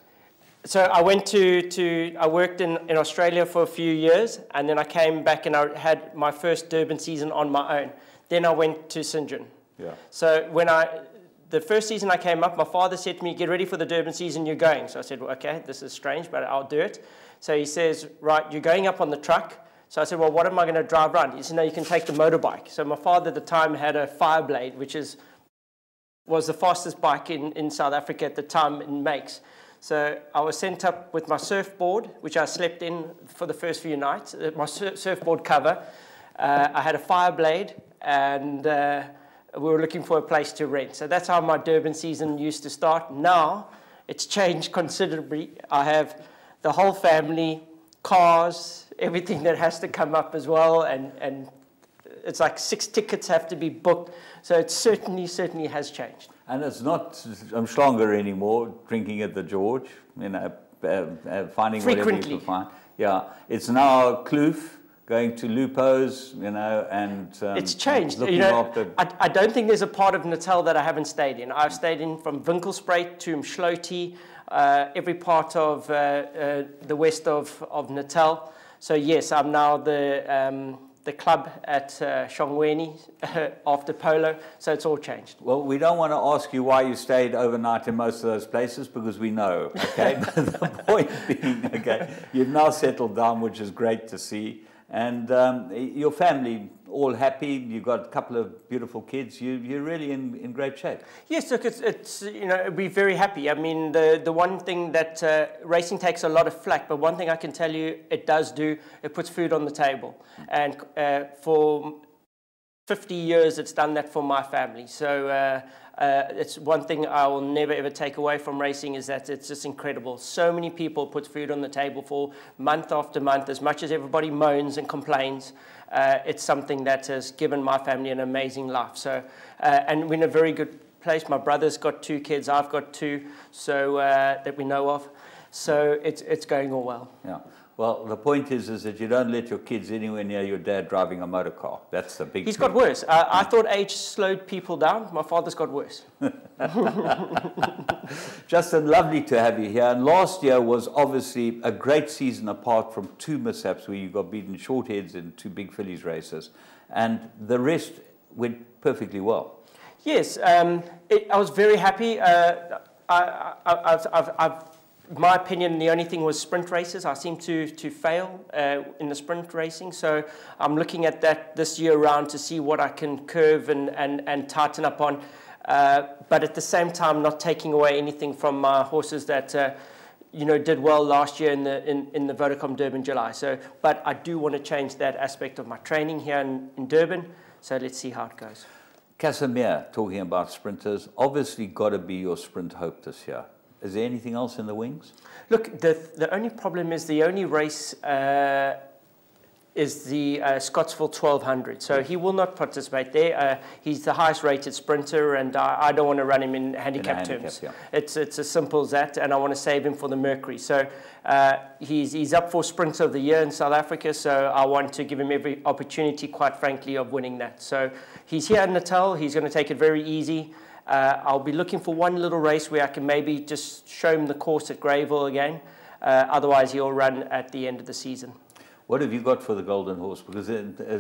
So I went I worked in Australia for a few years, and then I came back and I had my first Durban season on my own. Then I went to St. John. Yeah. So the first season I came up, my father said to me, get ready for the Durban season, you're going. So I said, well, okay, this is strange, but I'll do it. So he says, right, you're going up on the truck. So I said, well, what am I going to drive around? He said, no, you can take the motorbike. So my father at the time had a Fireblade, which was the fastest bike in South Africa at the time in makes. So I was sent up with my surfboard, which I slept in for the first few nights, my surfboard cover. I had a Fireblade, and we were looking for a place to rent. So that's how my Durban season used to start. Now it's changed considerably. I have the whole family, cars, everything that has to come up as well, and it's like 6 tickets have to be booked. So it certainly has changed. And it's not Umhlanga anymore, drinking at the George, you know, finding whatever you can find. Yeah, it's now Kloof, going to Lupo's, you know, and it's changed. You know, I don't think there's a part of Natal that I haven't stayed in. I've stayed in from Winkelspruit to Mshloti, every part of the west of Natal. So yes, I'm now the club at Shongweni after polo, so it's all changed. Well, we don't want to ask you why you stayed overnight in most of those places, because we know, okay? But the point being, okay, you've now settled down, which is great to see. And your family all happy. You've got a couple of beautiful kids. You're really in great shape. Yes, look, it's you know, we're very happy. I mean, the one thing that racing takes a lot of flack, but one thing I can tell you it does do, it puts food on the table. And for 50 years, it's done that for my family. So it's one thing I will never ever take away from racing, is that it's just incredible. So many people put food on the table for month after month. As much as everybody moans and complains, it's something that has given my family an amazing life. So, and we're in a very good place. My brother's got 2 kids. I've got 2, so that we know of. So it's going all well. Yeah. Well, the point is that you don't let your kids anywhere near your dad driving a motor car. That's the big thing. He's got worse. I thought age slowed people down. My father's got worse. Justin, lovely to have you here. And last year was obviously a great season, apart from 2 mishaps where you got beaten short heads in 2 big fillies races. And the rest went perfectly well. Yes, I was very happy. My opinion, the only thing was sprint races. I seem to fail in the sprint racing, so I'm looking at that this year round to see what I can curve and tighten up on, but at the same time not taking away anything from my horses that you know, did well last year in the Vodacom Durban July. So, but I do want to change that aspect of my training here in Durban, so let's see how it goes. Casimir, talking about sprinters, obviously got to be your sprint hope this year. Is there anything else in the wings? Look, the only problem is the only race is the Scottsville 1200. So he will not participate there. He's the highest rated sprinter, and I don't want to run him in handicap terms. Yeah. It's as simple as that, and I want to save him for the Mercury. So he's up for Sprinter of the Year in South Africa, so I want to give him every opportunity, quite frankly, of winning that. So he's here in Natal. He's going to take it very easy. I'll be looking for one little race where I can maybe just show him the course at Greyville again. Otherwise, he'll run at the end of the season. What have you got for the Golden Horse? Because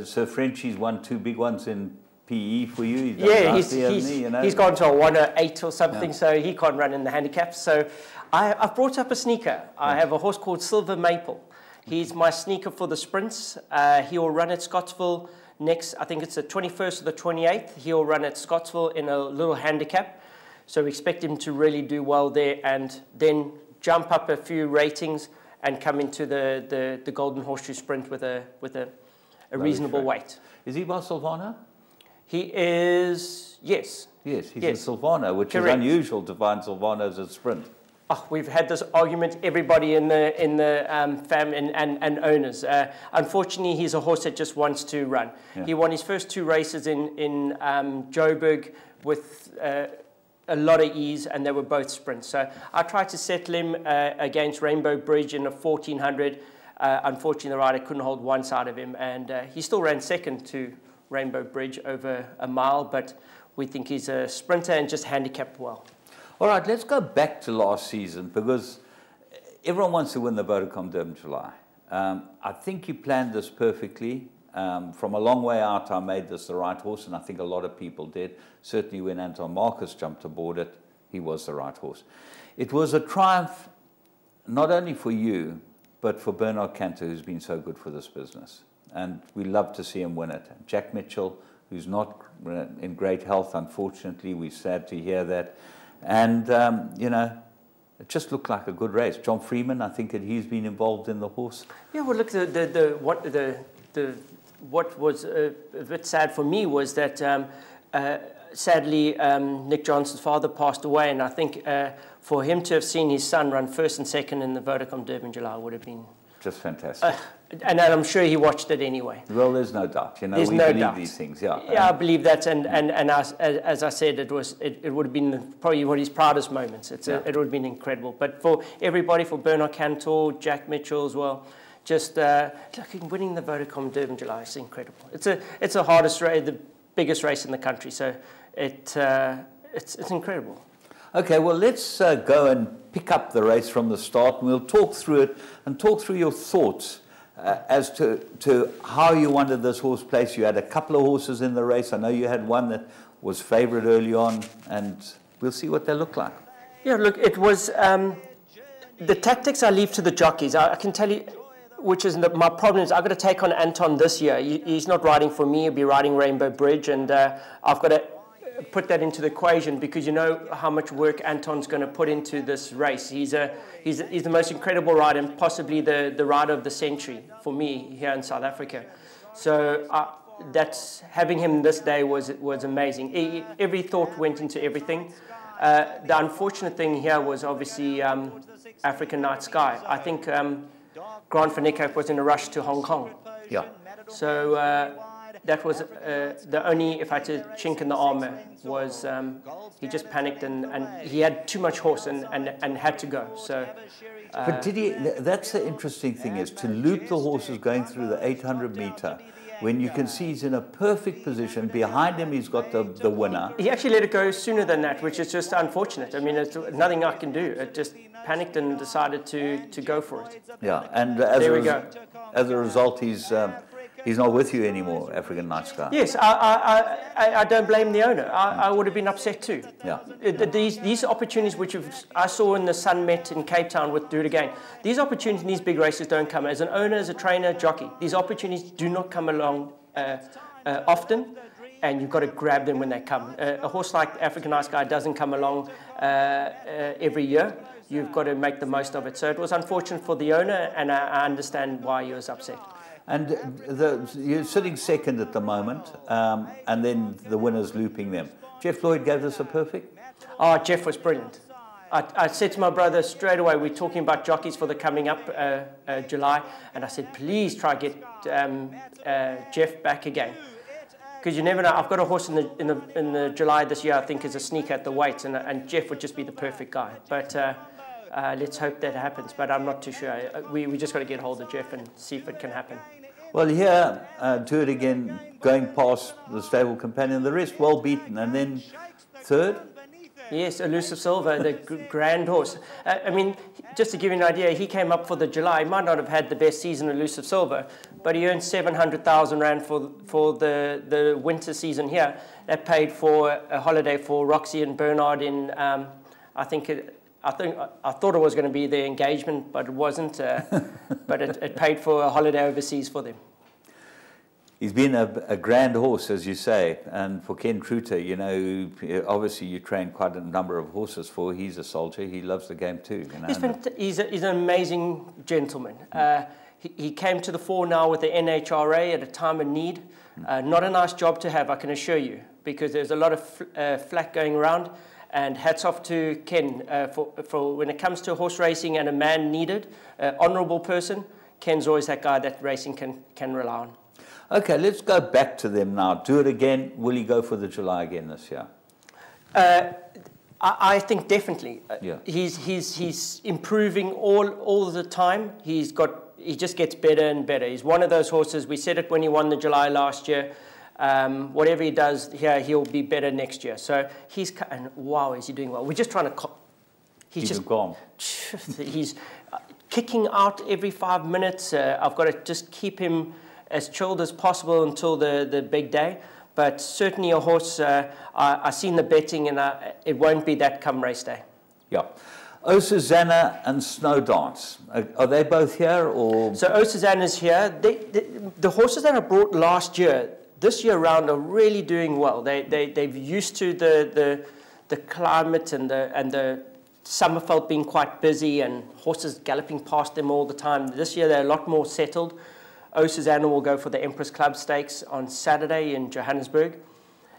Sir Frenchie's won 2 big ones in PE for you. He's gone to a 108 or something, so he can't run in the handicaps. So I've brought up a sneaker. I have a horse called Silver Maple. He's my sneaker for the sprints. He will run at Scottsville next, I think it's the 21st or the 28th. He'll run at Scottsville in a little handicap. So we expect him to really do well there and then jump up a few ratings and come into the Golden Horseshoe Sprint with a reasonable weight. Is he by Silvano? He is, yes. Yes, he's in Silvano, which Correct. is unusual to find Silvanos at sprint. Oh, we've had this argument, everybody in the fam and owners. Unfortunately, he's a horse that just wants to run. Yeah. He won his first 2 races in Joburg with a lot of ease, and they were both sprints. So I tried to settle him against Rainbow Bridge in a 1400. Unfortunately, the rider couldn't hold one side of him, and he still ran second to Rainbow Bridge over a mile, but we think he's a sprinter and just handicapped well. All right, let's go back to last season, because everyone wants to win the Vodacom Durban July. I think you planned this perfectly. From a long way out, I made this the right horse, and I think a lot of people did. Certainly when Anton Marcus jumped aboard it, he was the right horse. It was a triumph not only for you, but for Bernard Cantor, who's been so good for this business. And we love to see him win it. Jack Mitchell, who's not in great health, unfortunately, we're sad to hear that. And, you know, it just looked like a good race. John Freeman, I think that he's been involved in the horse. Yeah, well, look, what was a bit sad for me was that sadly Nick Johnson's father passed away, and I think for him to have seen his son run first and second in the Vodacom Durban July would have been just fantastic. And I'm sure he watched it anyway. Well, there's no doubt. You know, there's we no believe doubt. These things. Yeah. Yeah, I believe that, and as I said, it would have been probably one of his proudest moments. It would have been incredible. But for everybody, for Bernard Cantor, Jack Mitchell as well, just winning the Vodacom Durban July is incredible. It's the hardest race, the biggest race in the country. So it's incredible. Okay, well, let's go and pick up the race from the start, and we'll talk through it and talk through your thoughts as to how you wanted this horse placed. You had a couple of horses in the race. I know you had one that was favourite early on, and we'll see what they look like. Yeah, look, it was the tactics I leave to the jockeys. I can tell you, which is my problem is I've got to take on Anton this year. He's not riding for me. He'll be riding Rainbow Bridge, and I've got to put that into the equation, because you know how much work Anton's going to put into this race. He's the most incredible rider, and possibly the rider of the century for me here in South Africa. So that's having him this day was amazing. Every thought went into everything. The unfortunate thing here was obviously African Night Sky. I think Grant van Niekerk was in a rush to Hong Kong. Yeah. So that was the only, if I had to chink in the armour, was he just panicked and he had too much horse and had to go. So, but did he? That's the interesting thing, is to loop the horses going through the 800 metre when you can see he's in a perfect position. Behind him, he's got the winner. He actually let it go sooner than that, which is just unfortunate. I mean, it's nothing I can do. It just panicked and decided to go for it. Yeah, and as a result, he's not with you anymore, African Night Sky. Yes, I don't blame the owner. I would have been upset too. Yeah. These opportunities which I saw in the Sun Met in Cape Town with Do It Again, these opportunities in these big races don't come. As an owner, as a trainer, jockey, these opportunities do not come along often, and you've got to grab them when they come. A horse like African Night Sky doesn't come along every year. You've got to make the most of it. So it was unfortunate for the owner, and I understand why he was upset. And you're sitting second at the moment, and then the winner's looping them. Jeff Lloyd gave this a perfect? Oh, Jeff was brilliant. I said to my brother straight away, we're talking about jockeys for the coming up July, and I said, please try get Jeff back again. Because you never know. I've got a horse in the July this year, I think, is a sneaker at the weights, and Jeff would just be the perfect guy. But let's hope that happens. But I'm not too sure. We just got to get hold of Jeff and see if it can happen. Well, here, Do It Again, going past the stable companion, the rest well beaten, and then third? Yes, Elusive Silver, the grand horse. I mean, just to give you an idea, he came up for the July. He might not have had the best season, Elusive Silver, but he earned 700,000 Rand for the winter season here. That paid for a holiday for Roxy and Bernard in, I thought it was going to be their engagement, but it wasn't. But it paid for a holiday overseas for them. He's been a grand horse, as you say, and for Ken Truter, you know, obviously you train quite a number of horses for. He's a soldier. He loves the game too. You know? He's an amazing gentleman. He came to the fore now with the NHRA at a time of need. Not a nice job to have, I can assure you, because there's a lot of flack going around. And hats off to Ken for when it comes to horse racing and a man needed, honourable person. Ken's always that guy that racing can rely on. Okay, let's go back to them now. Do It Again. Will he go for the July again this year? I think definitely. Yeah. He's improving all the time. He just gets better and better. He's one of those horses. We said it when he won the July last year. Whatever he does here, he'll be better next year. So and wow, is he doing well? We're just trying to. He's just gone. He's kicking out every 5 minutes. I've got to just keep him as chilled as possible until the big day. But certainly a horse, I've seen the betting, and it won't be that come race day. Yeah. O Susanna and Snow Dance, are they both here? Or? So O Susanna's here. The horses that I brought last year, this year round, are really doing well. They've used to the climate and the Summerfeld being quite busy and horses galloping past them all the time. This year they're a lot more settled. O Susanna will go for the Empress Club Stakes on Saturday in Johannesburg.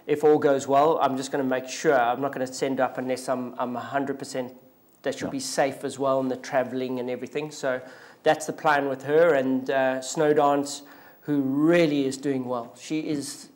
If all goes well, I'm just going to make sure. I'm not going to send up unless I'm 100% that she'll be safe as well in the travelling and everything. So that's the plan with her. And Snow Dance, who really is doing well. She is,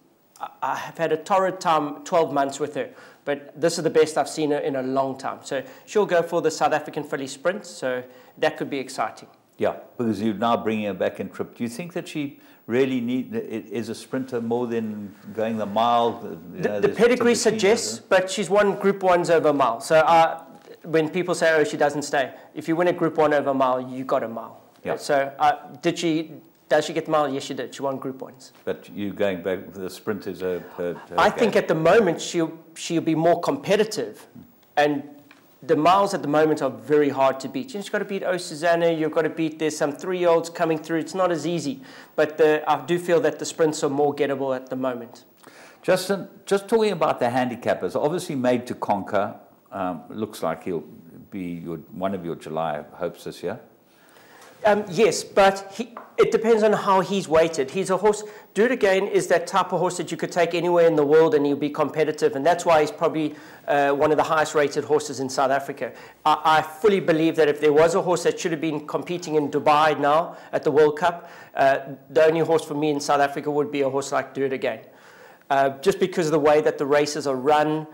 I have had a torrid time, 12 months with her. But this is the best I've seen her in a long time. So she'll go for the South African filly sprint. So that could be exciting. Yeah, because you're now bringing her back in trip. Do you think that she really is a sprinter more than going the mile? The pedigree suggests, but she's won Group 1s over a mile. So when people say, oh, she doesn't stay, if you win a Group 1 over a mile, you got a mile. Yeah. So does she get the mile? Yes, she did. She won Group 1s. But you going back for the sprint is her I think at the moment she'll be more competitive. And the miles at the moment are very hard to beat. You've got to beat O Susanna, you've got to beat, there's some 3-year-olds coming through. It's not as easy. But I do feel that the sprints are more gettable at the moment. Justin, just talking about the handicappers, obviously Made to Conquer, looks like he'll be one of your July hopes this year. Yes, but it depends on how he's weighted. He's a horse. Do It Again is that type of horse that you could take anywhere in the world and he'll be competitive, and that's why he's probably one of the highest rated horses in South Africa. I fully believe that if there was a horse that should have been competing in Dubai now at the World Cup, the only horse for me in South Africa would be a horse like Do It Again. Just because of the way that the races are run.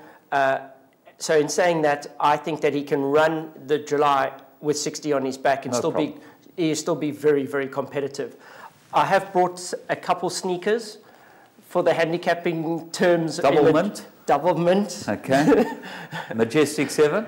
So in saying that, I think that he can run the July with 60 on his back and he'll still be very, very competitive. I have brought a couple sneakers for the handicapping terms. Double mint? Double mint. Okay. Majestic 7?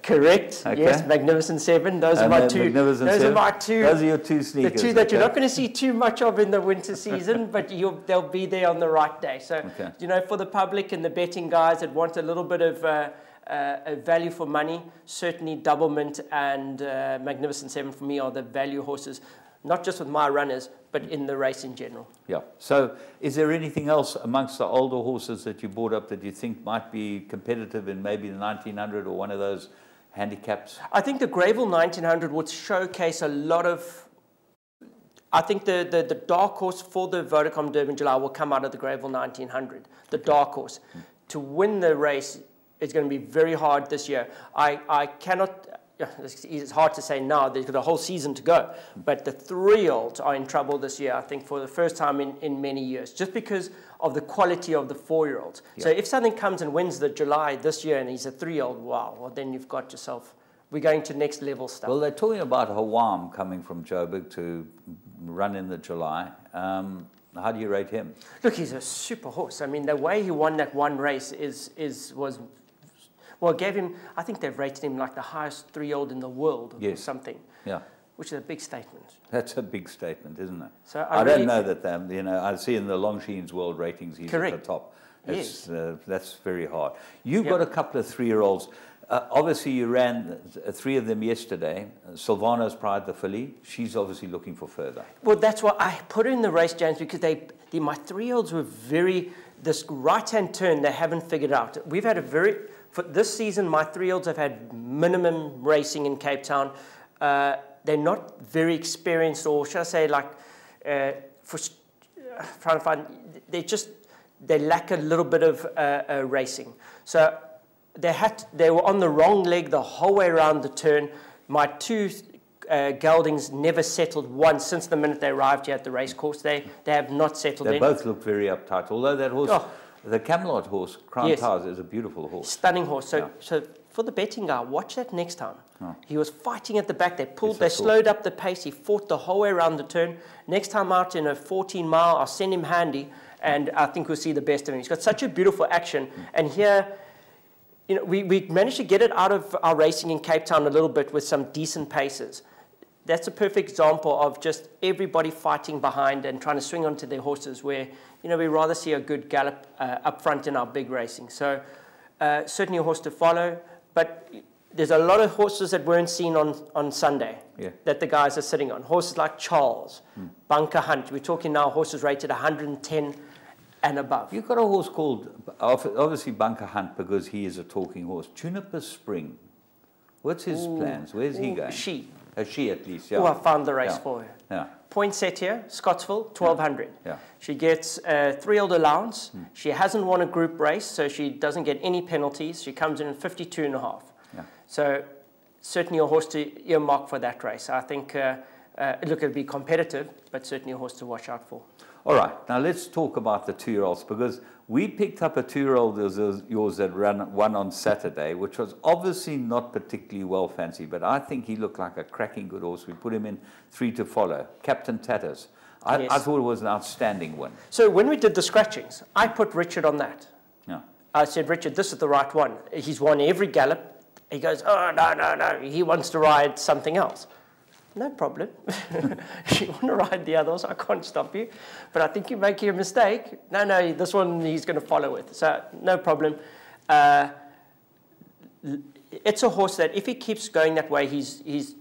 Correct. Okay. Yes, Magnificent 7. Those are my two. Those are my two. Those are your two sneakers. The two that you're not going to see too much of in the winter season, but they'll be there on the right day. So, you know, for the public and the betting guys that want a little bit of a value for money, certainly Double Mint and Magnificent 7 for me are the value horses, not just with my runners, but in the race in general. Yeah. So is there anything else amongst the older horses that you brought up that you think might be competitive in maybe the 1900 or one of those handicaps? I think the Greyville 1900 would showcase a lot of... I think the dark horse for the Vodacom Durban July will come out of the Greyville 1900, the dark horse. To win the race, is going to be very hard this year. I cannot, it's hard to say now, they've got a whole season to go, but the 3-year-olds are in trouble this year, I think, for the first time in many years, just because of the quality of the 4-year-olds. So if something comes and wins the July this year and he's a 3-year-old, wow, well, then you've got yourself, we're going to next level stuff. Well, they're talking about Hawam coming from Joburg to run in the July. How do you rate him? Look, he's a super horse. I mean, the way he won that one race was well, gave him, I think they've rated him like the highest 3-year-old in the world or something. Yeah. Which is a big statement. That's a big statement, isn't it? So I don't know that, you know, I see in the Longines world ratings he's at the top. Yes. That's very hard. You've got a couple of 3-year-olds. Obviously, you ran 3 of them yesterday. Silvana's Pride, the filly. She's obviously looking for further. Well, that's why I put her in the race, James, because my 3-year-olds were this right-hand turn they haven't figured out. We've had for this season, my 3-year-olds have had minimum racing in Cape Town. They're not very experienced, or should I say, like, trying to find, they lack a little bit of racing. So they were on the wrong leg the whole way around the turn. My 2 geldings never settled once since the minute they arrived here at the race course. They have not settled in. They both look very uptight, although that horse, the Camelot horse, Crown Towers, is a beautiful horse. Stunning horse. So for the betting guy, watch that next time. He was fighting at the back. They slowed up the pace. He fought the whole way around the turn. Next time out in a 14-mile, I'll send him handy, and I think we'll see the best of him. He's got such a beautiful action. And here, you know, we managed to get it out of our racing in Cape Town a little bit with some decent paces. That's a perfect example of just everybody fighting behind and trying to swing onto their horses, where, you know, we rather see a good gallop up front in our big racing. So certainly a horse to follow, but there's a lot of horses that weren't seen on Sunday that the guys are sitting on. Horses like Charles, Bunker Hunt. We're talking now horses rated 110 and above. You've got a horse called, obviously Bunker Hunt, because he is a talking horse. Juniper Spring. What's his plans? Where's he going? She at least, Oh, I found the race for her. Yeah. Poinsettia, Scottsville, 1200. Yeah. She gets a 3-year-old allowance. She hasn't won a group race, so she doesn't get any penalties. She comes in at 52.5. Yeah. So certainly a horse to earmark for that race. I think, look, it'll be competitive, but certainly a horse to watch out for. All right, now let's talk about the 2-year-olds, because we picked up a 2-year-old of yours that won on Saturday, which was obviously not particularly well fancied, but I think he looked like a cracking good horse. We put him in 3 to follow. Captain Tatters. I thought it was an outstanding win. So when we did the scratchings, I put Richard on that. Yeah. I said, Richard, this is the right one. He's won every gallop. He goes, oh, no. He wants to ride something else. No problem. If you want to ride the others, I can't stop you. But I think you're making a mistake. No, this one he's going to follow with. So no problem. It's a horse that if he keeps going that way, his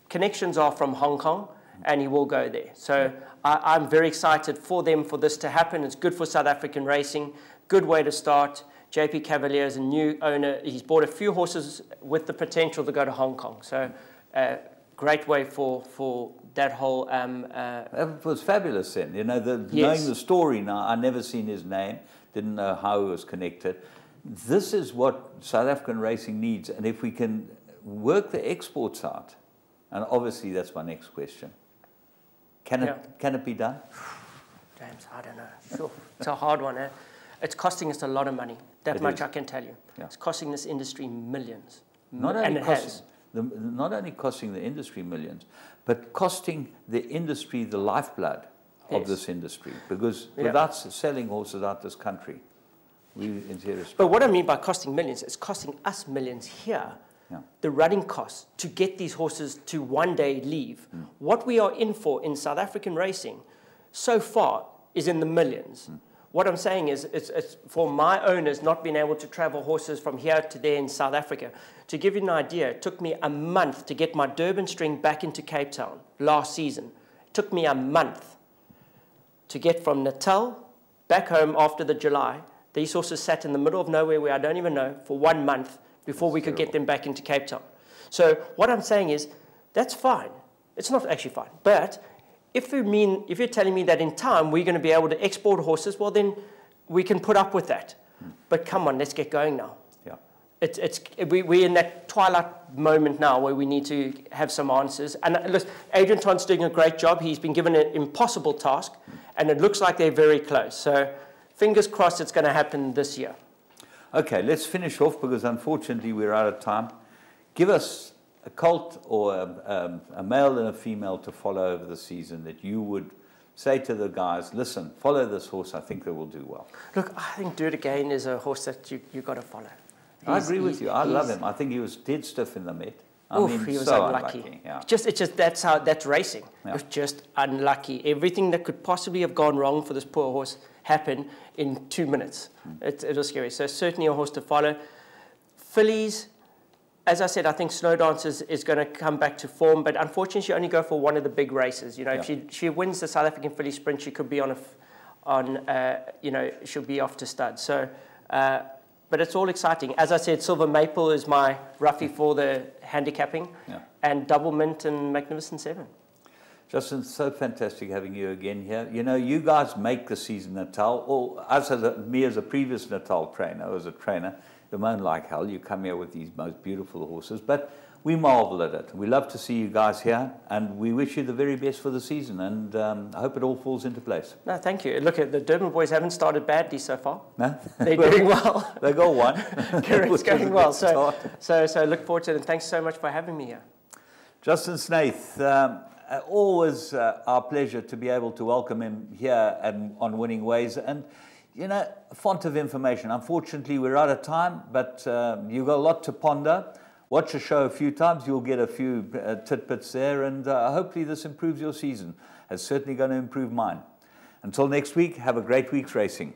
connections are from Hong Kong, and he will go there. So I'm very excited for them for this to happen. It's good for South African racing. Good way to start. JP Cavalier is a new owner. He's bought a few horses with the potential to go to Hong Kong. So great way for that whole... it was fabulous then. You know, knowing the story now, I never seen his name, didn't know how he was connected. This is what South African racing needs. And if we can work the exports out, and obviously that's my next question, can it be done? James, I don't know. Sure. It's a hard one. It's costing us a lot of money. That much I can tell you. Yeah. It's costing this industry millions. Not only costing the industry millions, but costing the industry the lifeblood of this industry. Because without selling horses out this country, we're in serious trouble. But what I mean by costing millions, it's costing us millions here. Yeah. The running costs to get these horses to one day leave. What we are in for in South African racing so far is in the millions. What I'm saying is it's for my owners not being able to travel horses from here to there in South Africa. To give you an idea, it took me a month to get my Durban string back into Cape Town last season. It took me a month to get from Natal back home after the July. These horses sat in the middle of nowhere where I don't even know for 1 month before we could get them back into Cape Town. So what I'm saying is that's fine. It's not actually fine. But if you're telling me that in time we're going to be able to export horses, well then we can put up with that. But come on, let's get going now. we're in that twilight moment now where we need to have some answers. And look, Adrian Tont's doing a great job. He's been given an impossible task, and it looks like they're very close. So fingers crossed it's going to happen this year. Okay, let's finish off because unfortunately we're out of time. Give us a colt or a male and a female to follow over the season that you would say to the guys, listen, follow this horse, I think they will do well. Look, I think Do It Again is a horse that you've got to follow. I agree with you. I love him. I think he was dead stiff in the Met. He was so unlucky. Yeah. It's just that's racing. Yeah. It was just unlucky. Everything that could possibly have gone wrong for this poor horse happened in 2 minutes. It was scary. So certainly a horse to follow. Fillies, as I said, I think Snow Dance is going to come back to form, but unfortunately she only go for one of the big races. You know, if she wins the South African Filly Sprint, she could be she'll be off to stud. So, but it's all exciting. As I said, Silver Maple is my roughie for the handicapping, and Double Mint and Magnificent Seven. Justin, so fantastic having you again here. You know, you guys make the season Natal, or us me as a previous Natal trainer, as a trainer, you moan like hell. You come here with these most beautiful horses, but we marvel at it. We love to see you guys here, and we wish you the very best for the season, and I hope it all falls into place. No, thank you. Look, the Durban boys haven't started badly so far. No? They're doing well. They got one. Correct, going well. So look forward to it, and thanks so much for having me here. Justin Snaith, always our pleasure to be able to welcome him here on Winning Ways. And, you know, a font of information. Unfortunately, we're out of time, but you've got a lot to ponder. Watch the show a few times. You'll get a few tidbits there, and hopefully this improves your season. It's certainly going to improve mine. Until next week, have a great week's racing.